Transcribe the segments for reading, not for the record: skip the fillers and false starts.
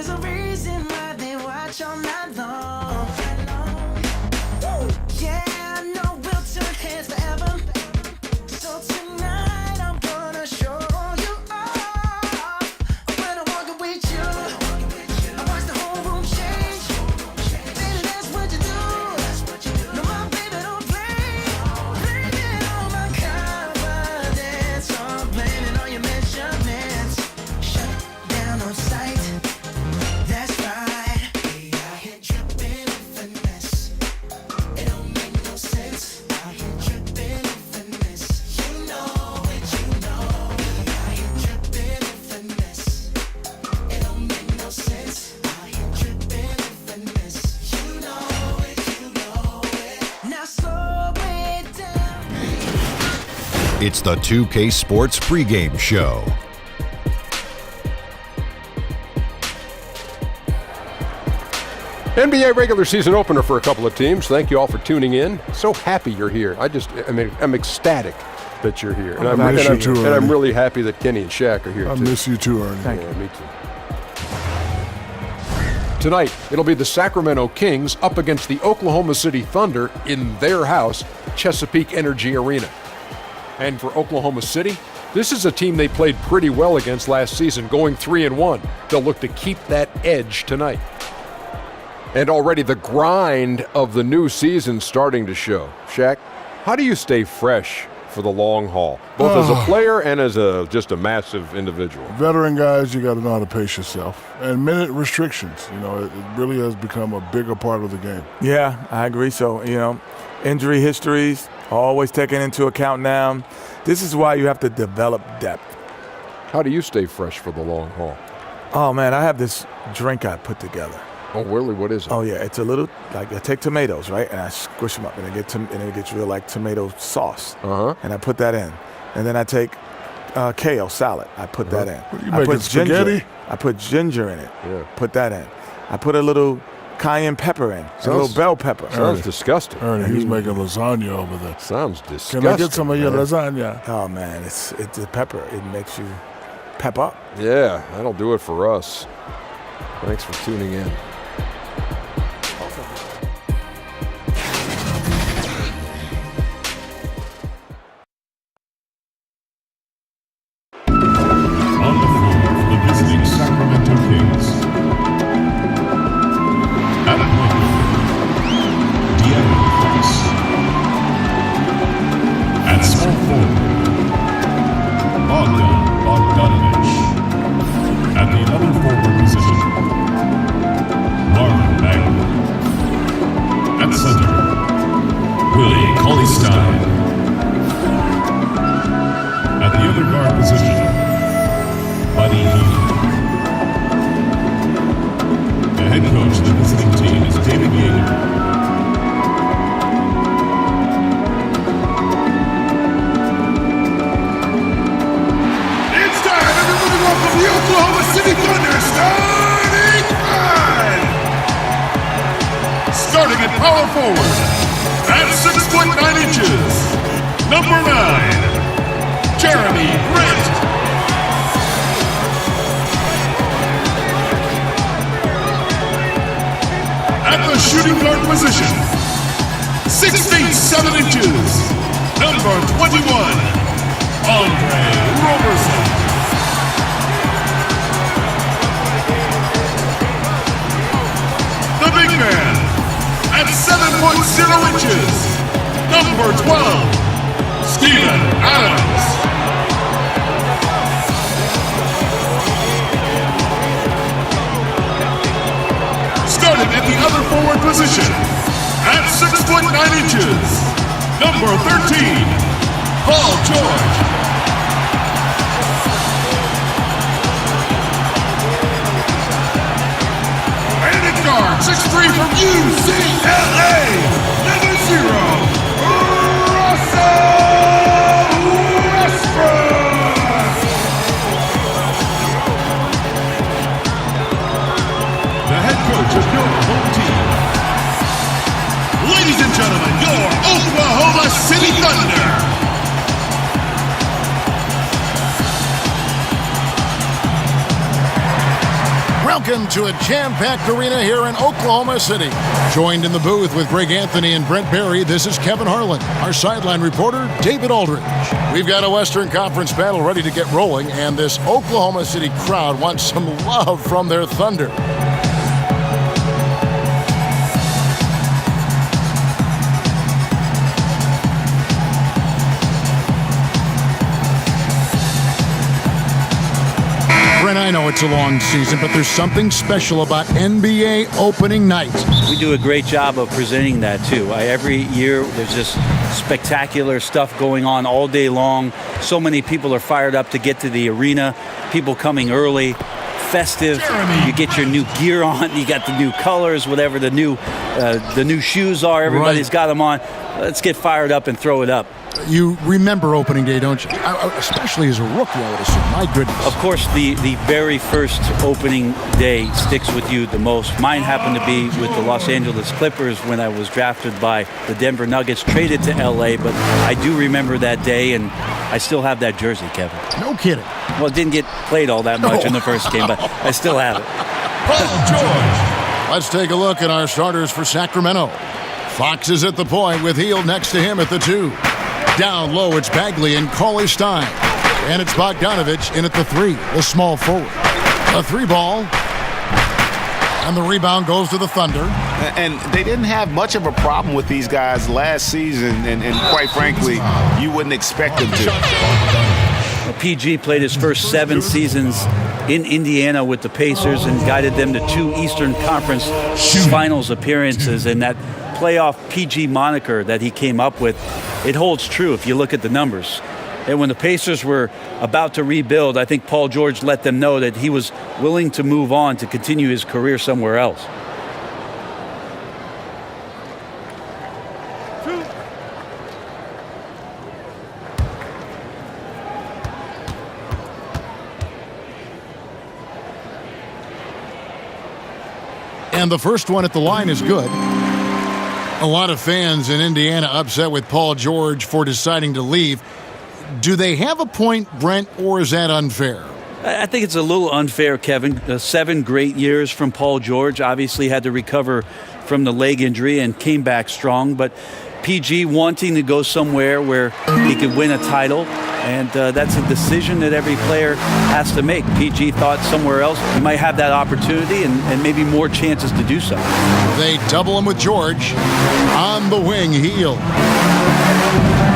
There's a reason why they watch all night long. Yeah, I know we'll turn heads forever. So tonight I'm gonna show you off. When I'm walking with you, I watch the whole room change. Baby, that's what you do. No, my baby don't play. Blaming all my confidence. I'm blaming all your measurements. Shut down on sight. That's right. We out here dripping in finesse. It don't make no sense. Out here dripping in finesse. You know it, you know. We out here dripping in finesse. It don't make no sense. Out here dripping in finesse. You know it, you know it. Now slow it down. It's the 2K Sports Pregame Show. NBA regular season opener for a couple of teams. Thank you all for tuning in. So happy you're here. I'm ecstatic that you're here. And I'm really happy that Kenny and Shaq are here, I too. miss you too, Ernie. Yeah, me too. Tonight, it'll be the Sacramento Kings up against the Oklahoma City Thunder in their house, Chesapeake Energy Arena. And for Oklahoma City, this is a team they played pretty well against last season, going 3-1. They'll look to keep that edge tonight. And already the grind of the new season starting to show. Shaq, how do you stay fresh for the long haul, both as a player and as just a massive individual? Veteran guys, you got to know how to pace yourself. And minute restrictions, it really has become a bigger part of the game. Yeah, I agree. So, injury histories always taken into account now. This is why you have to develop depth. How do you stay fresh for the long haul? Oh, man, I have this drink I put together. Oh, really? What is it? Oh, yeah. It's a little, I take tomatoes, right? And I squish them up, and it gets real like tomato sauce. Uh-huh. And I put that in. And then I take kale salad. I put that in. What are you I making, put ginger. spaghetti? I put ginger in it. Yeah. Put that in. I put a little cayenne pepper in. A little bell pepper. Sounds disgusting. Ernie, he's making lasagna over there. Sounds disgusting. Can I get some of your lasagna? Oh, man, it's the pepper. It makes you pep up. Yeah, that'll do it for us. Thanks for tuning in. On the floor for the visiting Sacramento Kings. At point, De'Aaron Fox. At small forward, Bogdan Bogdanovic. At the other forward position, Marvin Bagley. At center, Willie Cauley-Stein. At the other guard position, Buddy Hield. The head coach of the visiting team is David Yeager. It's time! Everybody welcome the Oklahoma City Thunder starting five! Starting at power forward, at 6'9", number 9, Jeremy Brent. At the shooting guard position, 6 feet 7 inches, number 21, Andre Roberson. The big man, at 7.0 inches, number 12, Steven Adams. Starting at the other forward position, at 6'9", number 13, Paul George. And at guard, 6'3" from UCLA, number 0, Russell Westbrook. The head coach of your home team. Ladies and gentlemen, your Oklahoma City Thunder. Welcome to a jam-packed arena here in Oklahoma City. Joined in the booth with Greg Anthony and Brent Barry, this is Kevin Harlan. Our sideline reporter, David Aldridge. We've got a Western Conference battle ready to get rolling, and this Oklahoma City crowd wants some love from their Thunder. Brent, I know it's a long season, but there's something special about NBA opening night. We do a great job of presenting that, too. Every year, there's just spectacular stuff going on all day long. So many people are fired up to get to the arena, people coming early, festive. You get your new gear on, you got the new colors, whatever the new shoes are, everybody's got them on. Let's get fired up and throw it up. You remember opening day, don't you? Especially as a rookie, I would assume. My goodness. Of course, the very first opening day sticks with you the most. Mine happened to be with the Los Angeles Clippers when I was drafted by the Denver Nuggets, traded to L.A., but I do remember that day, and I still have that jersey, Kevin. No kidding. Well, it didn't get played all that much in the first game, but I still have it. Paul George. Let's take a look at our starters for Sacramento. Fox is at the point with Hield next to him at the 2. Down low, it's Bagley and Cauley Stein. And it's Bogdanovich in at the 3, the small forward. A 3-ball. And the rebound goes to the Thunder. And they didn't have much of a problem with these guys last season, and quite frankly, you wouldn't expect them to. Well, PG played his first 7 seasons in Indiana with the Pacers and guided them to 2 Eastern Conference Finals appearances, and that playoff PG moniker that he came up with, it holds true if you look at the numbers. And when the Pacers were about to rebuild, I think Paul George let them know that he was willing to move on to continue his career somewhere else. And the first one at the line is good. A lot of fans in Indiana upset with Paul George for deciding to leave. Do they have a point, Brent, or is that unfair? I think it's a little unfair, Kevin. 7 great years from Paul George. Obviously had to recover from the leg injury and came back strong. But PG wanting to go somewhere where he could win a title, and that's a decision that every player has to make. PG thought somewhere else he might have that opportunity and maybe more chances to do so. They double him with George. On the wing, Hield.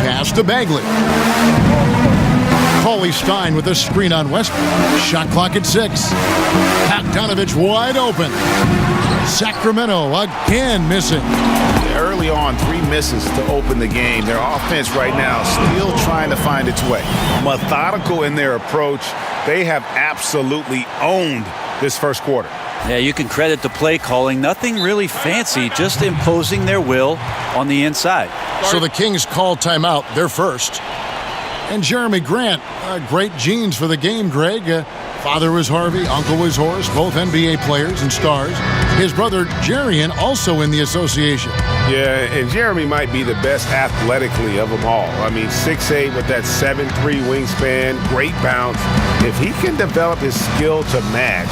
Pass to Bagley. Cauley Stein with a screen on Westbrook. Shot clock at 6. Bogdanovich wide open. Sacramento again missing. Early on, 3 misses to open the game. Their offense right now still trying to find its way. Methodical in their approach. They have absolutely owned this first quarter. Yeah, you can credit the play calling. Nothing really fancy, just imposing their will on the inside. So the Kings call timeout, their first. And Jeremy Grant, great genes for the game, Greg. Father was Harvey, uncle was Horace, both NBA players and stars. His brother Jarian also in the association. Yeah, and Jeremy might be the best athletically of them all. I mean, 6'8" with that 7'3" wingspan, great bounce. If he can develop his skill to match,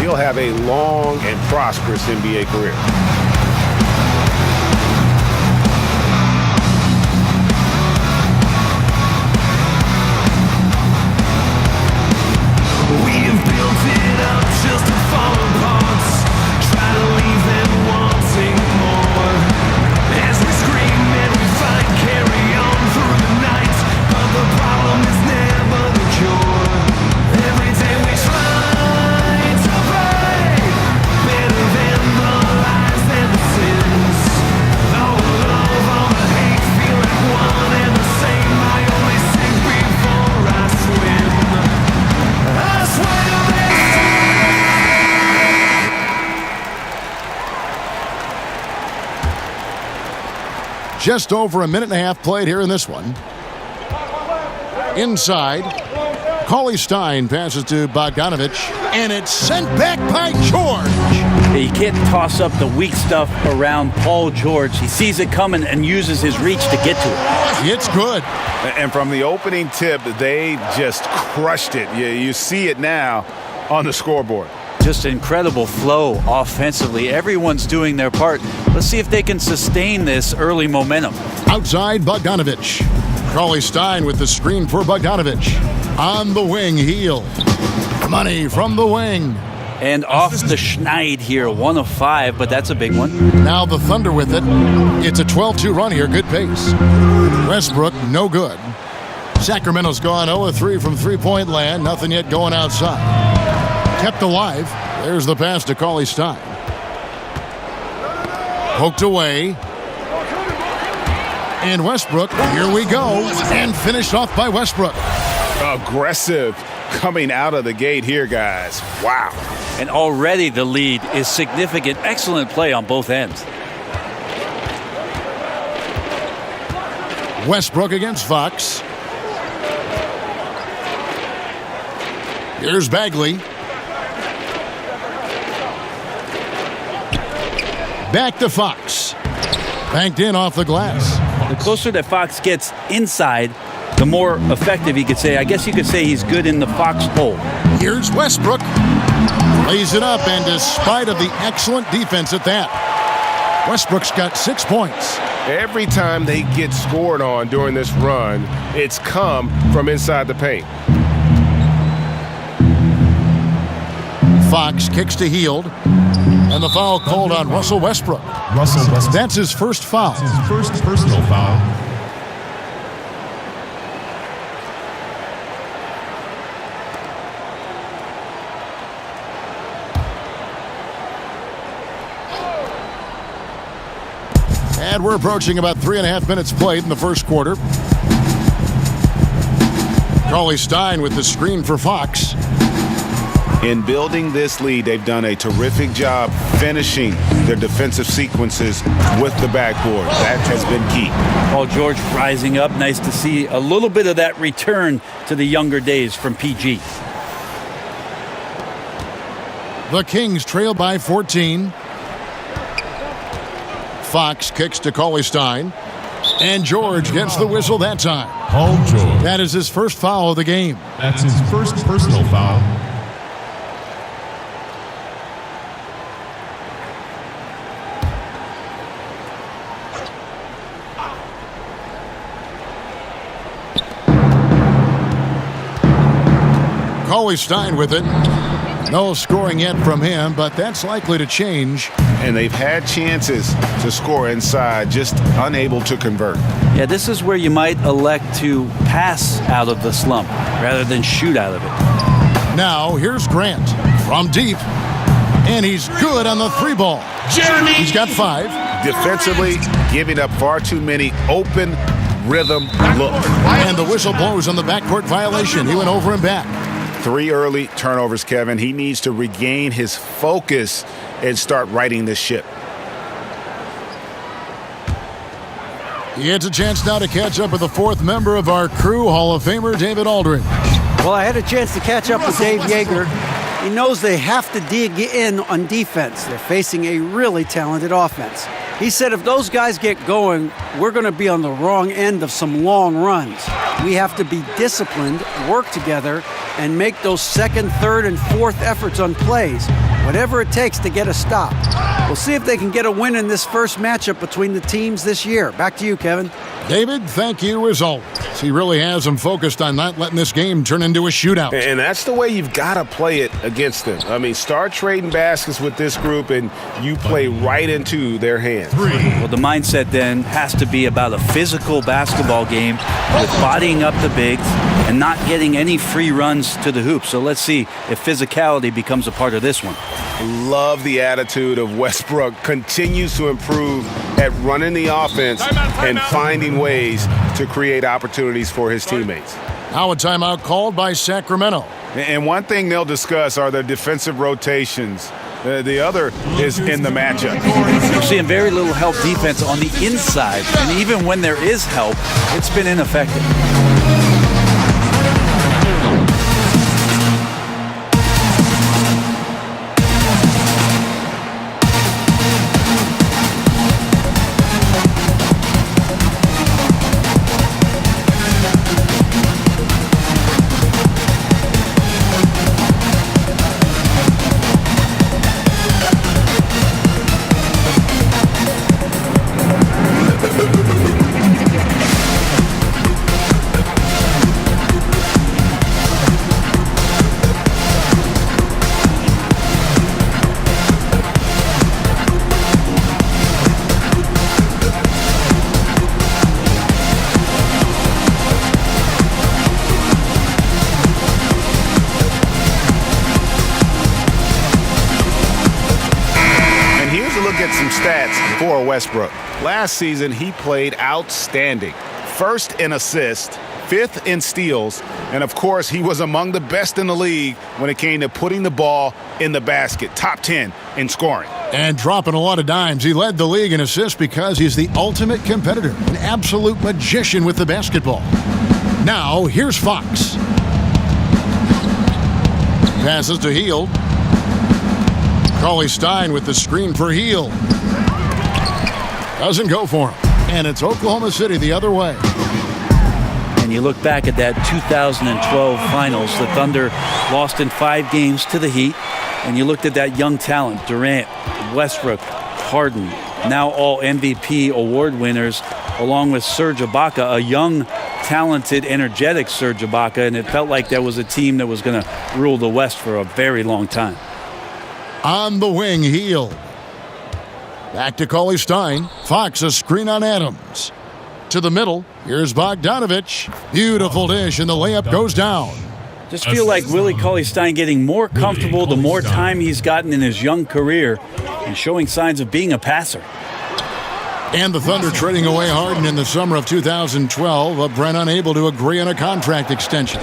he'll have a long and prosperous NBA career. Just over a minute and a half played here in this one. Inside, Cauley Stein passes to Bogdanovich, and it's sent back by George. You can't toss up the weak stuff around Paul George. He sees it coming and uses his reach to get to it. It's good. And from the opening tip, they just crushed it. You see it now on the scoreboard. Just incredible flow offensively. Everyone's doing their part. Let's see if they can sustain this early momentum. Outside, Bogdanovich. Crawley Stein with the screen for Bogdanovich. On the wing, Heel. Money from the wing. And off the schneid here, 1 of 5, but that's a big one. Now the Thunder with it. It's a 12-2 run here, good pace. Westbrook, no good. Sacramento's gone 0-3 from three-point land. Nothing yet going outside. Kept alive. There's the pass to Crawley Stein. Poked away. And Westbrook, here we go. And finished off by Westbrook. Aggressive coming out of the gate here, guys. Wow. And already the lead is significant. Excellent play on both ends. Westbrook against Fox. Here's Bagley. Back to Fox. Banked in off the glass. The closer that Fox gets inside, the more effective he could say. I guess you could say he's good in the Fox hole. Here's Westbrook. Lays it up, and despite of the excellent defense at that, Westbrook's got 6 points. Every time they get scored on during this run, it's come from inside the paint. Fox kicks to Hield. And the foul called on Russell Westbrook. That's his first foul. His first personal foul. And we're approaching about 3.5 minutes played in the first quarter. Crawley Stein with the screen for Fox. In building this lead, they've done a terrific job finishing their defensive sequences with the backboard. That has been key. Paul George rising up. Nice to see a little bit of that return to the younger days from PG. The Kings trail by 14. Fox kicks to Crawley Stein. And George gets the whistle that time. Paul George. That is his first foul of the game. That's his first personal foul. Crawley Stein with it. No scoring yet from him, but that's likely to change. And they've had chances to score inside, just unable to convert. Yeah, this is where you might elect to pass out of the slump rather than shoot out of it. Now, here's Grant from deep. And he's good on the three ball. Jeremy! He's got 5. Defensively, giving up far too many open rhythm looks. And the whistle blows on the backcourt violation. He went over and back. 3 early turnovers, Kevin. He needs to regain his focus and start righting this ship. He gets a chance now to catch up with the 4th member of our crew, Hall of Famer David Aldridge. Well, I had a chance to catch up with Dave Yeager. He knows they have to dig in on defense. They're facing a really talented offense. He said if those guys get going, we're going to be on the wrong end of some long runs. We have to be disciplined, work together, and make those second, third, and fourth efforts on plays, whatever it takes to get a stop. We'll see if they can get a win in this first matchup between the teams this year. Back to you, Kevin. David, thank you as always. He really has them focused on not letting this game turn into a shootout. And that's the way you've got to play it against them. I mean, start trading baskets with this group, and you play right into their hands. Well, the mindset then has to be about a physical basketball game with bodying up the bigs and not getting any free runs to the hoop. So let's see if physicality becomes a part of this one. Love the attitude of Westbrook. Continues to improve at running the offense and finding ways to create opportunities for his teammates. Now a timeout called by Sacramento. And one thing they'll discuss are the defensive rotations. The other is in the matchup. We're seeing very little help defense on the inside, and even when there is help, it's been ineffective. look at some stats for Westbrook. Last season, he played outstanding. First in assists, fifth in steals, and of course, he was among the best in the league when it came to putting the ball in the basket. Top 10 in scoring. And dropping a lot of dimes. He led the league in assists because he's the ultimate competitor, an absolute magician with the basketball. Now, here's Fox. Passes to Hield. Cauley-Stein with the screen for Hield. Doesn't go for him. And it's Oklahoma City the other way. And you look back at that 2012 finals, the Thunder lost in 5 games to the Heat. And you looked at that young talent, Durant, Westbrook, Harden, now all MVP award winners, along with Serge Ibaka, a young, talented, energetic Serge Ibaka, and it felt like there was a team that was going to rule the West for a very long time. On the wing, Hield. Back to Cauley-Stein. Fox, a screen on Adams. To the middle, here's Bogdanovich. Beautiful dish, and the layup goes down. Just feel like Willie Cauley-Stein getting more comfortable the more time he's gotten in his young career and showing signs of being a passer. And the Thunder trading away Harden in the summer of 2012, but Brent unable to agree on a contract extension.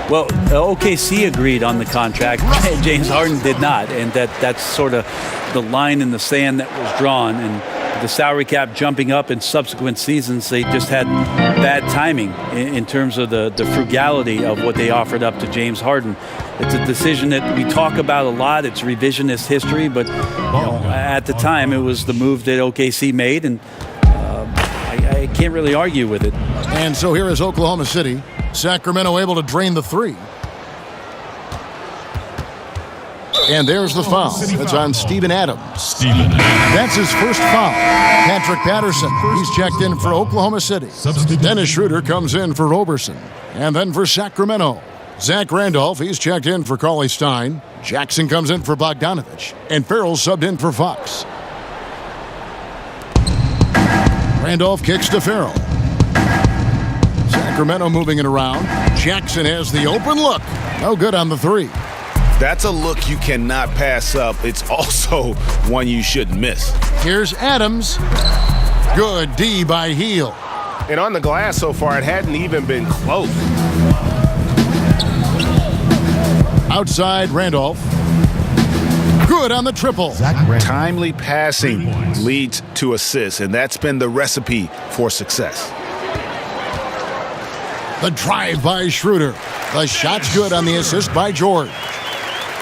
Well, OKC agreed on the contract. James Harden did not, and that's sort of the line in the sand that was drawn. And the salary cap jumping up in subsequent seasons, they just had bad timing in terms of the frugality of what they offered up to James Harden. It's a decision that we talk about a lot. It's revisionist history, but at the time it was the move that OKC made, and I can't really argue with it. And so here is Oklahoma City. Sacramento able to drain the 3. And there's the foul. It's on Steven Adams. That's his first foul. Patrick Patterson, he's checked in for Oklahoma City. Dennis Schroeder comes in for Roberson. And then for Sacramento, Zach Randolph, he's checked in for Cauley-Stein. Jackson comes in for Bogdanovich. And Farrell subbed in for Fox. Randolph kicks to Farrell. Sacramento moving it around. Jackson has the open look. No good on the 3. That's a look you cannot pass up. It's also one you shouldn't miss. Here's Adams. Good D by Hield. And on the glass so far, it hadn't even been close. Outside, Randolph. Good on the triple. Timely passing leads to assists, and that's been the recipe for success. The drive by Schroeder. The shot's good on the assist by George.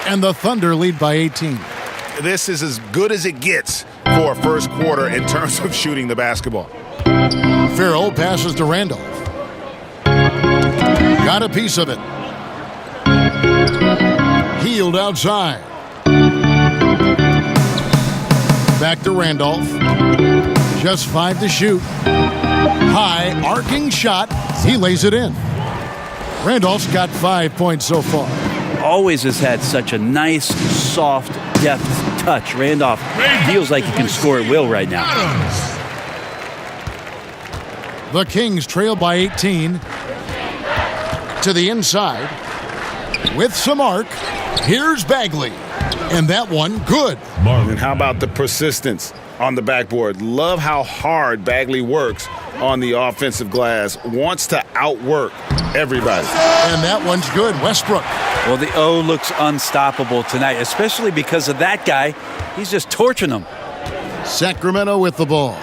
And the Thunder lead by 18. This is as good as it gets for a first quarter in terms of shooting the basketball. Farrell passes to Randolph. Got a piece of it. Hield outside. Back to Randolph. Just 5 to shoot. High arcing shot. He lays it in. Randolph's got 5 points so far. Always has had such a nice, soft, deft touch. Randolph feels like he can score at will right now. The Kings trail by 18. To the inside. With some arc. Here's Bagley. And that one, good. And how about the persistence on the backboard? Love how hard Bagley works on the offensive glass. Wants to outwork everybody. And that one's good. Westbrook. Well, the O looks unstoppable tonight, especially because of that guy. He's just torching them. Sacramento with the ball.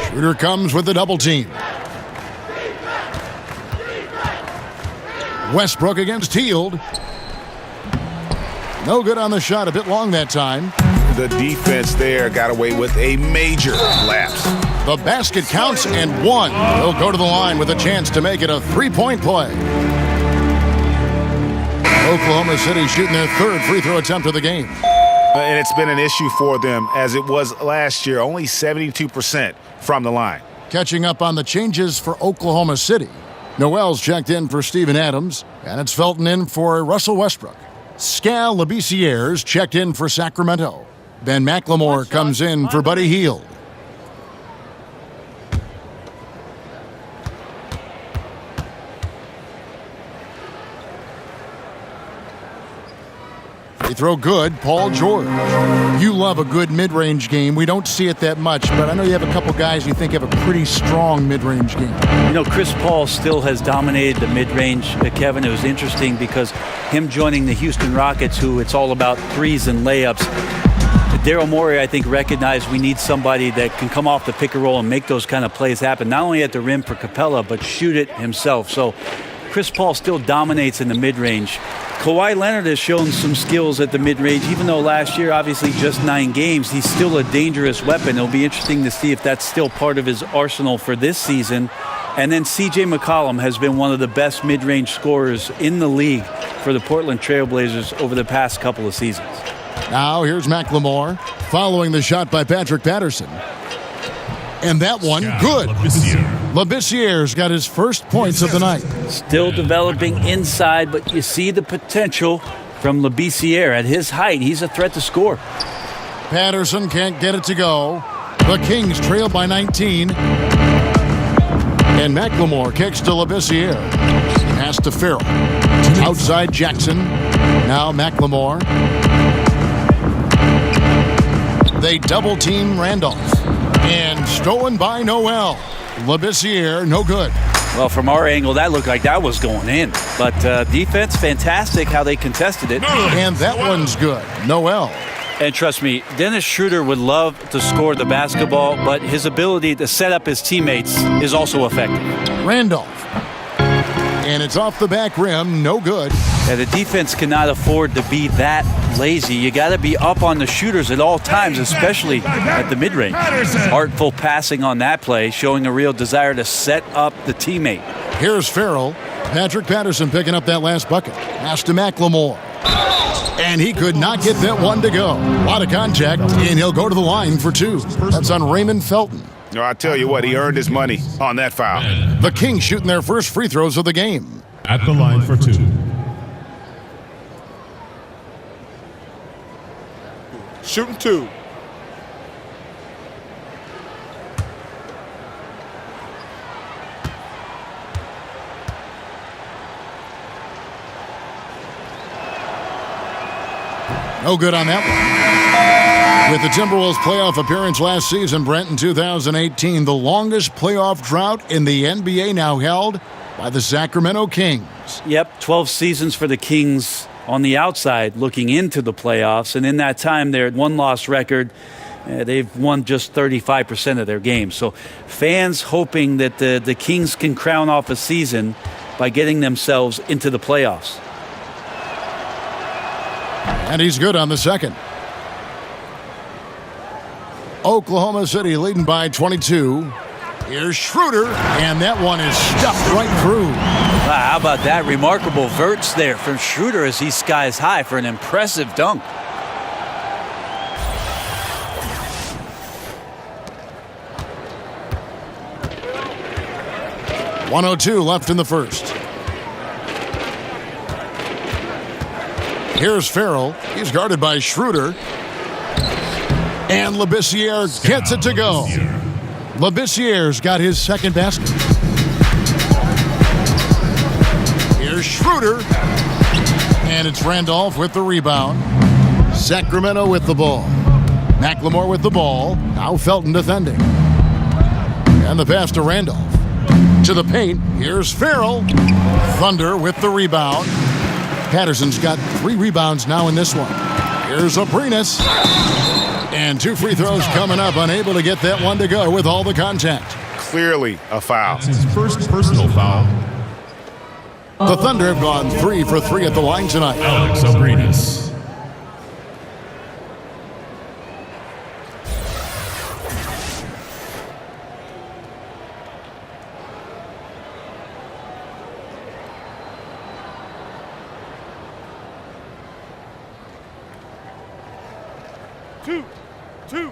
Schroeder comes with the double team. Westbrook against Hield. No good on the shot. A bit long that time. The defense there got away with a major lapse. The basket counts and 1. He'll go to the line with a chance to make it a 3-point play. Oklahoma City shooting their 3rd free throw attempt of the game. And it's been an issue for them as it was last year. Only 72% from the line. Catching up on the changes for Oklahoma City. Noel's checked in for Steven Adams, and it's Felton in for Russell Westbrook. Scal Labissière's checked in for Sacramento. Ben McLemore comes in for Buddy Hield. Free throw good, Paul George. You love a good mid-range game. We don't see it that much, but I know you have a couple guys you think have a pretty strong mid-range game. You know, Chris Paul still has dominated the mid-range, Kevin. It was interesting because him joining the Houston Rockets, who it's all about threes and layups, Daryl Morey, I think, recognized we need somebody that can come off the pick and roll and make those kind of plays happen, not only at the rim for Capella, but shoot it himself. So Chris Paul still dominates in the mid-range. Kawhi Leonard has shown some skills at the mid-range, even though last year, obviously just 9 games, he's still a dangerous weapon. It'll be interesting to see if that's still part of his arsenal for this season. And then C.J. McCollum has been one of the best mid-range scorers in the league for the Portland Trail Blazers over the past couple of seasons. Now here's McLemore following the shot by Patrick Patterson. And that one, good. Labissiere's got his first points of the night. Still developing inside, but you see the potential from Labissiere. At his height, he's a threat to score. Patterson can't get it to go. The Kings trail by 19. And McLemore kicks to Labissiere. Pass to Farrell. Outside Jackson. Now McLemore. They double-team Randolph. And stolen by Noel. Labissiere, no good. Well, from our angle, that looked like that was going in. But defense, fantastic how they contested it. And that one's good. Noel. And trust me, Dennis Schroeder would love to score the basketball, but his ability to set up his teammates is also effective. Randolph. And it's off the back rim, no good. Yeah, the defense cannot afford to be that lazy. You got to be up on the shooters at all times, especially at the mid-range. Artful passing on that play, showing a real desire to set up the teammate. Here's Farrell. Patrick Patterson picking up that last bucket. Pass to McLemore. And he could not get that one to go. A lot of contact, and he'll go to the line for 2. That's on Raymond Felton. No, I tell you what, he earned his money on that foul. The Kings shooting their first free throws of the game. At the line for 2. Shooting 2. No good on that one. With the Timberwolves' playoff appearance last season, Brent, in 2018, the longest playoff drought in the NBA now held by the Sacramento Kings. Yep, 12 seasons for the Kings on the outside looking into the playoffs. And in that time, their one-loss record, they've won just 35% of their games. So fans hoping that the Kings can crown off a season by getting themselves into the playoffs. And he's good on the second. Oklahoma City leading by 22. Here's Schroeder, and that one is stuffed right through. Wow, how about that? Remarkable verts there from Schroeder as he skies high for an impressive dunk. .102 left in the first. Here's Farrell. He's guarded by Schroeder. And Labissiere gets it to go. Labissiere's got his second basket. Here's Schroeder. And it's Randolph with the rebound. Sacramento with the ball. McLemore with the ball. Now Felton defending. And the pass to Randolph. To the paint. Here's Farrell. Thunder with the rebound. Patterson's got 3 rebounds now in this one. Here's Aprinas. And 2 free throws coming up. Unable to get that one to go with all the contact. Clearly a foul. That's his first personal foul. The Thunder have gone 3 for 3 at the line tonight. Alex Aprinas. Two.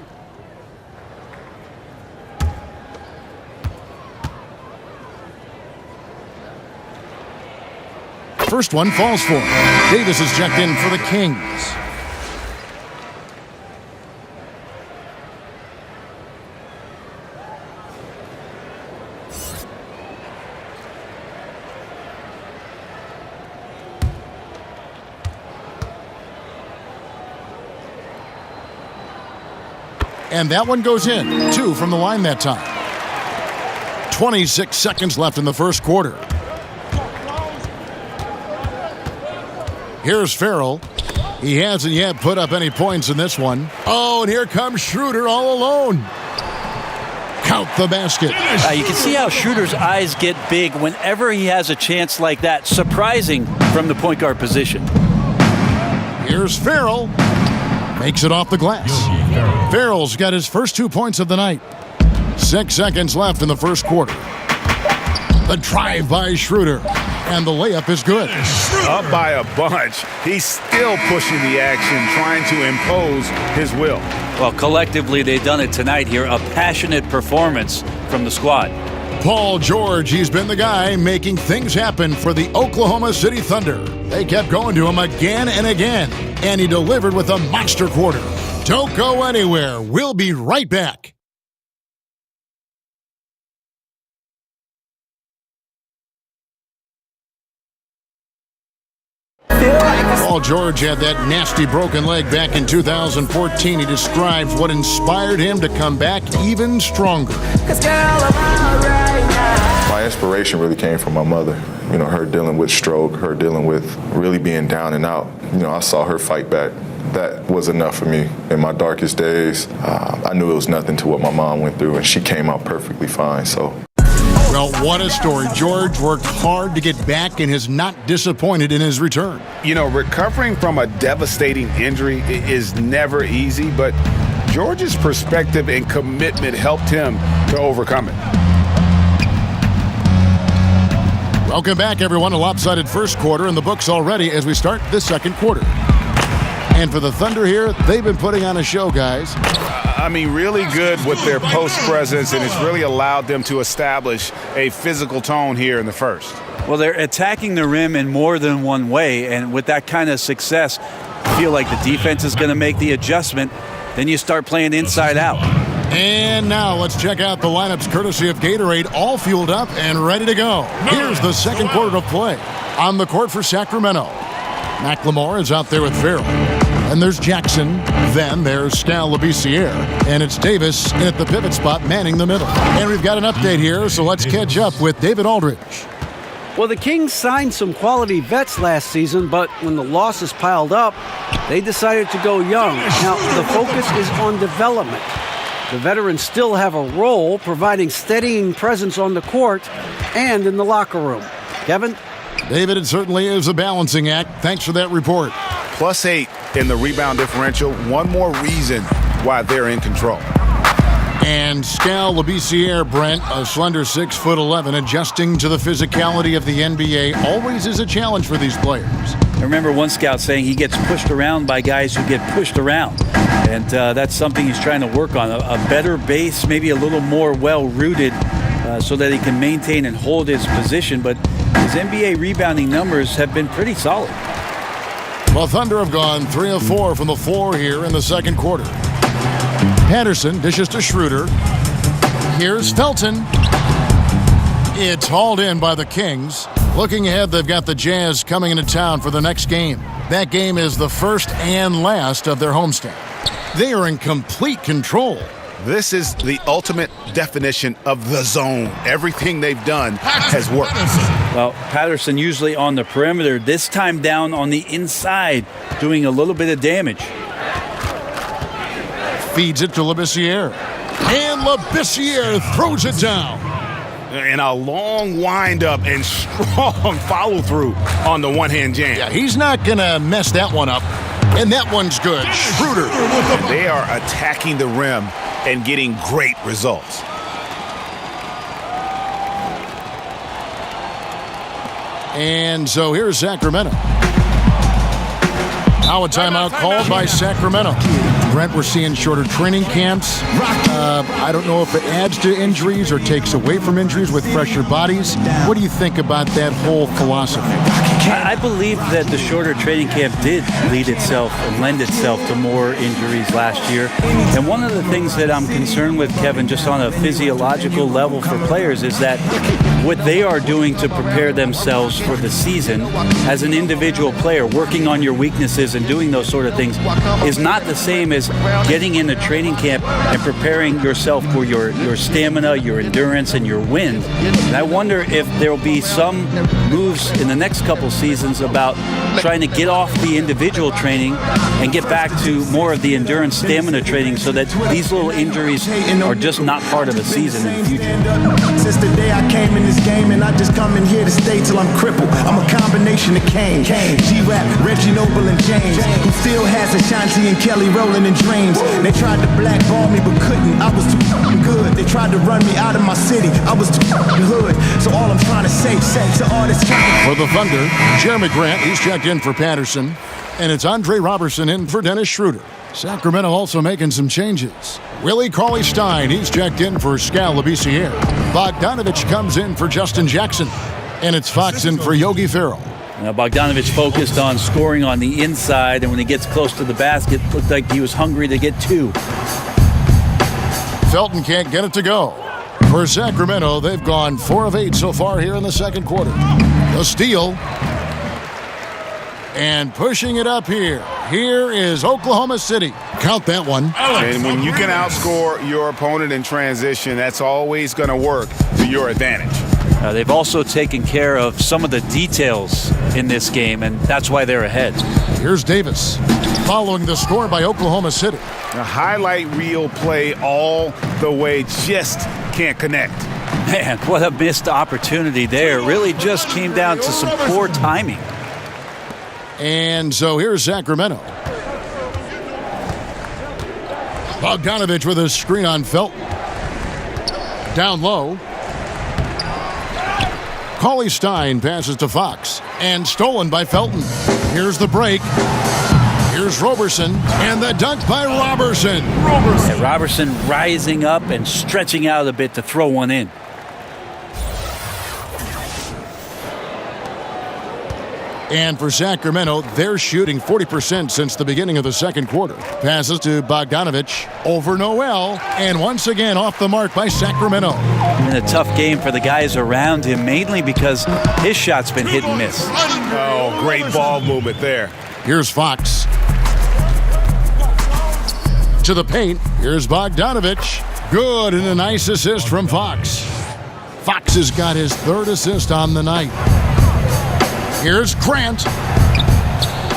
First one falls for him. Davis is checked in for the Kings. And that one goes in. 2 from the line that time. 26 seconds left in the first quarter. Here's Farrell. He hasn't yet put up any points in this one. Oh, and here comes Schroeder all alone. Count the basket. You can see how Schroeder's eyes get big whenever he has a chance like that. Surprising from the point guard position. Here's Farrell. Makes it off the glass. Farrell's got his first 2 points of the night. 6 seconds left in the first quarter. The drive by Schroeder. And the layup is good. Up by a bunch. He's still pushing the action, trying to impose his will. Well, collectively, they've done it tonight here. A passionate performance from the squad. Paul George, he's been the guy making things happen for the Oklahoma City Thunder. They kept going to him again and again, and he delivered with a monster quarter. Don't go anywhere. We'll be right back. Paul George had that nasty broken leg back in 2014. He describes what inspired him to come back even stronger. My inspiration really came from my mother. You know, her dealing with stroke, her dealing with really being down and out. You know, I saw her fight back. That was enough for me. In my darkest days, I knew it was nothing to what my mom went through, and she came out perfectly fine, so. Well, what a story. George worked hard to get back and is not disappointed in his return. You know, recovering from a devastating injury is never easy, but George's perspective and commitment helped him to overcome it. Welcome back, everyone. A lopsided first quarter in the books already as we start the second quarter. And for the Thunder here, they've been putting on a show, guys. I mean, really good with their post presence, and it's really allowed them to establish a physical tone here in the first. Well, they're attacking the rim in more than one way, and with that kind of success, I feel like the defense is going to make the adjustment. Then you start playing inside out. And now let's check out the lineups courtesy of Gatorade, all fueled up and ready to go. Here's the second quarter of play. On the court for Sacramento, McLemore is out there with Farrell. And there's Jackson. Then there's Skal Labissiere. And it's Davis in at the pivot spot manning the middle. And we've got an update here, so let's catch up with David Aldridge. Well, the Kings signed some quality vets last season, but when the losses piled up, they decided to go young. Now, the focus is on development. The veterans still have a role providing steadying presence on the court and in the locker room. Kevin? David, it certainly is a balancing act. Thanks for that report. +8 in the rebound differential. One more reason why they're in control. And Skal Labissiere, Brent, a slender 6'11", adjusting to the physicality of the NBA always is a challenge for these players. I remember one scout saying he gets pushed around by guys who get pushed around. And that's something he's trying to work on. A better base, maybe a little more well-rooted so that he can maintain and hold his position. But his NBA rebounding numbers have been pretty solid. Well, Thunder have gone 3 of 4 from the floor here in the second quarter. Patterson dishes to Schroeder. Here's Felton. It's hauled in by the Kings. Looking ahead, they've got the Jazz coming into town for the next game. That game is the first and last of their homestand. They are in complete control. This is the ultimate definition of the zone. Everything they've done has worked. Well, Patterson usually on the perimeter, this time down on the inside, doing a little bit of damage. Feeds it to Labissiere. And Labissiere throws it down. And a long windup and strong follow-through on the one-hand jam. Yeah, he's not going to mess that one up. And that one's good. Schroeder. They are attacking the rim and getting great results. And so here's Sacramento. Now a timeout called by Sacramento. Brent, we're seeing shorter training camps. I don't know if it adds to injuries or takes away from injuries with fresher bodies. What do you think about that whole philosophy? I believe that the shorter training camp did lead itself and lend itself to more injuries last year. And one of the things that I'm concerned with, Kevin, just on a physiological level for players is that what they are doing to prepare themselves for the season as an individual player, working on your weaknesses and doing those sort of things, is not the same as is getting into training camp and preparing yourself for your stamina, your endurance, and your wind. And I wonder if there will be some moves in the next couple seasons about trying to get off the individual training and get back to more of the endurance stamina training so that these little injuries are just not part of a season in the future. Since the day I came in this game, and I just come in here to stay till I'm crippled. I'm a combination of Kane, G-Rap, Reggie Noble, and James, who still has Ashanti and Kelly rolling in dreams. They tried to blackball me but couldn't. I was too good. They tried to run me out of my city. I was too hood. So all I'm trying to say to all this For the Thunder, Jeremy Grant, he's checked in for Patterson. And it's Andre Robertson in for Dennis Schroeder. Sacramento also making some changes. Willie Cauley-Stein, he's checked in for Skal Labissiere. Bogdanovich comes in for Justin Jackson. And it's Fox in for Yogi Ferrell. Now Bogdanovich focused on scoring on the inside, and when he gets close to the basket, looked like he was hungry to get two. Felton can't get it to go. For Sacramento, they've gone 4 of 8 so far here in the second quarter. The steal. And pushing it up here. Here is Oklahoma City. Count that one. And when you can outscore your opponent in transition, that's always going to work to your advantage. They've also taken care of some of the details in this game, and that's why they're ahead. Here's Davis following the score by Oklahoma City. A highlight reel play all the way, just can't connect. Man, what a missed opportunity there. It really just came down to some poor timing. And so here's Sacramento. Bogdanovich with a screen on Felton. Down low. Cauley-Stein passes to Fox. And stolen by Felton. Here's the break. Here's Robertson. And the dunk by Robertson. Robertson rising up and stretching out a bit to throw one in. And for Sacramento, they're shooting 40% since the beginning of the second quarter. Passes to Bogdanovich over Noel. And once again off the mark by Sacramento. And a tough game for the guys around him, mainly because his shot's been hit and miss. Oh, great ball movement there. Here's Fox. To the paint. Here's Bogdanovich. Good, and a nice assist from Fox. Fox has got his third assist on the night. Here's Grant.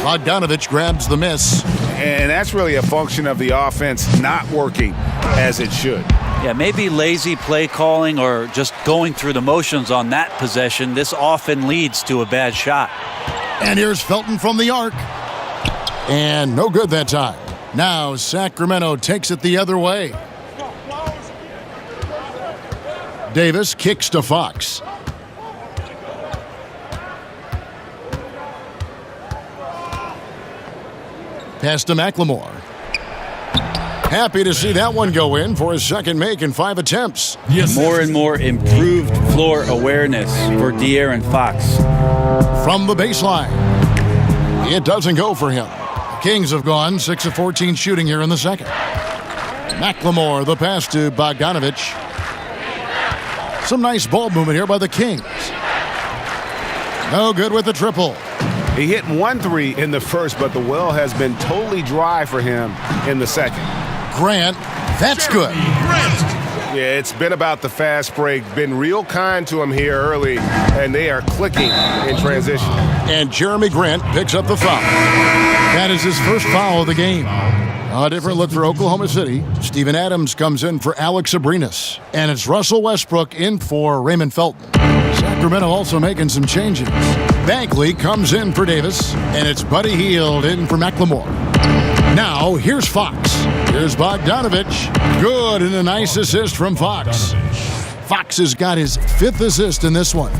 Bogdanovich grabs the miss. And that's really a function of the offense not working as it should. Yeah, maybe lazy play calling or just going through the motions on that possession. This often leads to a bad shot. And here's Felton from the arc. And no good that time. Now Sacramento takes it the other way. Davis kicks to Fox. Pass to McLemore. Happy to see that one go in for his second make in 5 attempts. More and more improved floor awareness for De'Aaron Fox. From the baseline. It doesn't go for him. The Kings have gone 6 of 14 shooting here in the second. McLemore, the pass to Bogdanovich. Some nice ball movement here by the Kings. No good with the triple. He hit 1 3 in the first, but the well has been totally dry for him in the second. Grant, that's good. Yeah, it's been about the fast break. Been real kind to him here early, and they are clicking in transition. And Jeremy Grant picks up the foul. That is his first foul of the game. A different look for Oklahoma City. Steven Adams comes in for Alex Abrinas. And it's Russell Westbrook in for Raymond Felton. Sacramento also making some changes. Bagley comes in for Davis. And it's Buddy Hield in for McLemore. Now, here's Fox. Here's Bogdanovich. Good, and a nice assist from Fox. Fox has got his 5th assist in this one.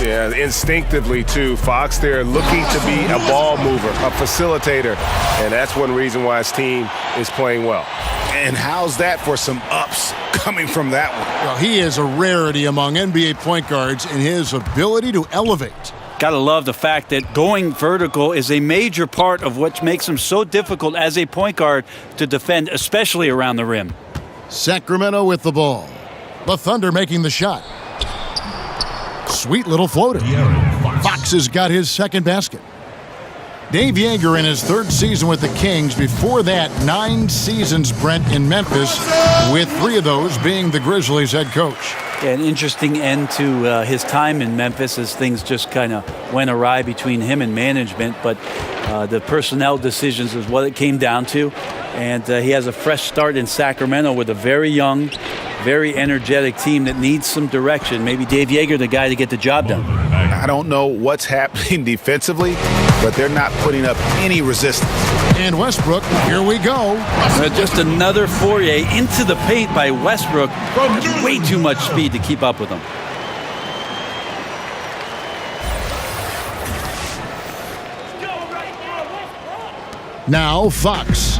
Yeah, instinctively, too. Fox there looking to be a ball mover, a facilitator. And that's one reason why his team is playing well. And how's that for some ups coming from that one? Well, he is a rarity among NBA point guards in his ability to elevate. Gotta love the fact that going vertical is a major part of what makes him so difficult as a point guard to defend, especially around the rim. Sacramento with the ball. The Thunder making the shot. Sweet little floater. Fox has got his second basket. Dave Yeager in his 3rd season with the Kings. Before that, 9 seasons, Brent, in Memphis, with 3 of those being the Grizzlies head coach. Yeah, an interesting end to his time in Memphis as things just kind of went awry between him and management. But the personnel decisions is what it came down to. And he has a fresh start in Sacramento with a very young, very energetic team that needs some direction. Maybe Dave Yeager, the guy to get the job done. I don't know what's happening defensively, but they're not putting up any resistance. And Westbrook, here we go. Just another foray into the paint by Westbrook. Has way too much speed to keep up with him. Now Fox.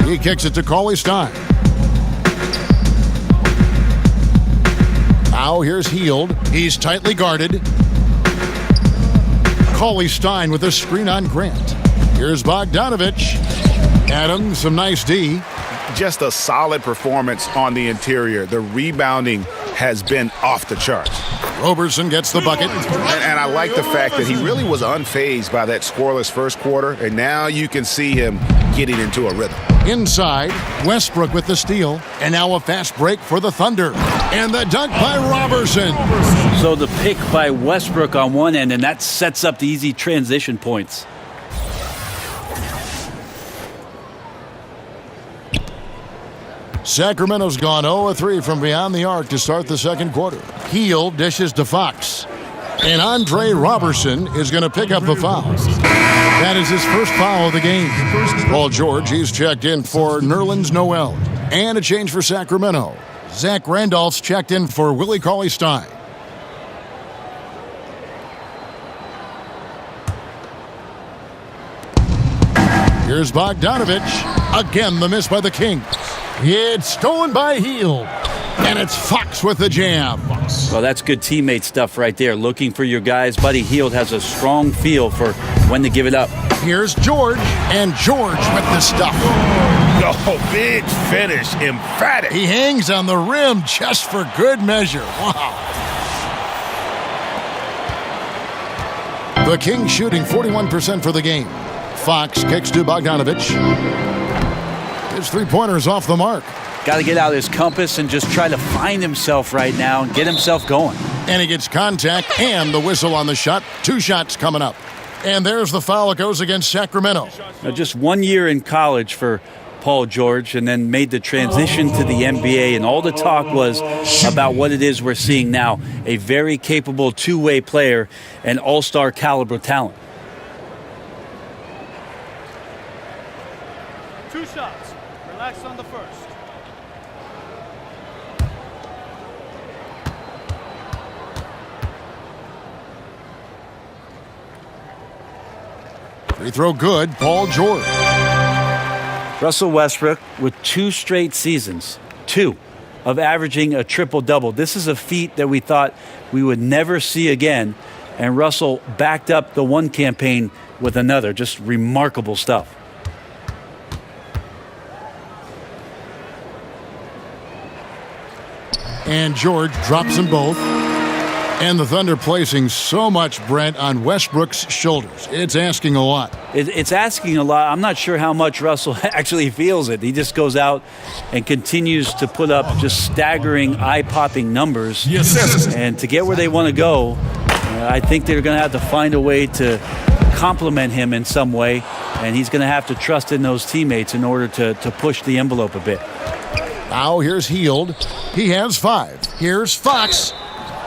He kicks it to Cauley Stein. Now here's Hield. He's tightly guarded. Cauley Stein with a screen on Grant. Here's Bogdanovich. Adams, some nice D. Just a solid performance on the interior. The rebounding has been off the charts. Roberson gets the bucket. And I like the fact that he really was unfazed by that scoreless first quarter, and now you can see him getting into a rhythm. Inside, Westbrook with the steal, and now a fast break for the Thunder. And the dunk by Roberson. So the pick by Westbrook on one end, and that sets up the easy transition points. Sacramento's gone 0-3 from beyond the arc to start the second quarter. Hield dishes to Fox. And Andre Roberson is going to pick up the foul. That is his first foul of the game. Paul George, he's checked in for Nerlens Noel. And a change for Sacramento. Zach Randolph's checked in for Willie Cauley-Stein. Here's Bogdanovich. Again, the miss by the Kings. It's stolen by Hield. And it's Fox with the jam. Well, that's good teammate stuff right there. Looking for your guys. Buddy Hield has a strong feel for when to give it up. Here's George. And George with the stuff. Oh, big finish. Emphatic. He hangs on the rim just for good measure. Wow. The Kings shooting 41% for the game. Fox kicks to Bogdanovich. His three-pointer's off the mark. Got to get out his compass and just try to find himself right now and get himself going. And he gets contact and the whistle on the shot. 2 shots coming up. And there's the foul. It goes against Sacramento. Now, just 1 year in college for Paul George, and then made the transition to the NBA, and all the talk was about what it is we're seeing now. A very capable two-way player and all-star caliber talent. 2 shots. Relax on the first. Free throw good. Paul George. Russell Westbrook with 2 straight seasons, 2, of averaging a triple-double. This is a feat that we thought we would never see again, and Russell backed up the one campaign with another. Just remarkable stuff. And George drops them both. And the Thunder placing so much, Brent, on Westbrook's shoulders. It's asking a lot. It's asking a lot. I'm not sure how much Russell actually feels it. He just goes out and continues to put up just staggering, eye-popping numbers. Yes. And to get where they want to go, I think they're going to have to find a way to complement him in some way. And he's going to have to trust in those teammates in order to push the envelope a bit. Now here's Hield. He has 5. Here's Fox.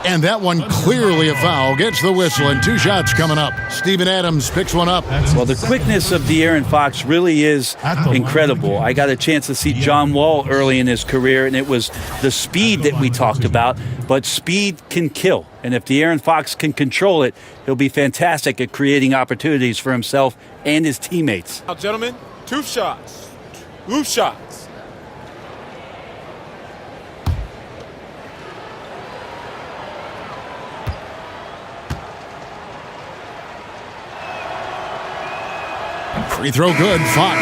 And that one clearly a foul. Gets the whistle, and 2 shots coming up. Steven Adams picks one up. Well, the quickness of De'Aaron Fox really is incredible. I got a chance to see John Wall early in his career, and it was the speed that we talked about. But speed can kill. And if De'Aaron Fox can control it, he'll be fantastic at creating opportunities for himself and his teammates. Now, gentlemen, 2 shots. 2 shots. Free throw good. Fox.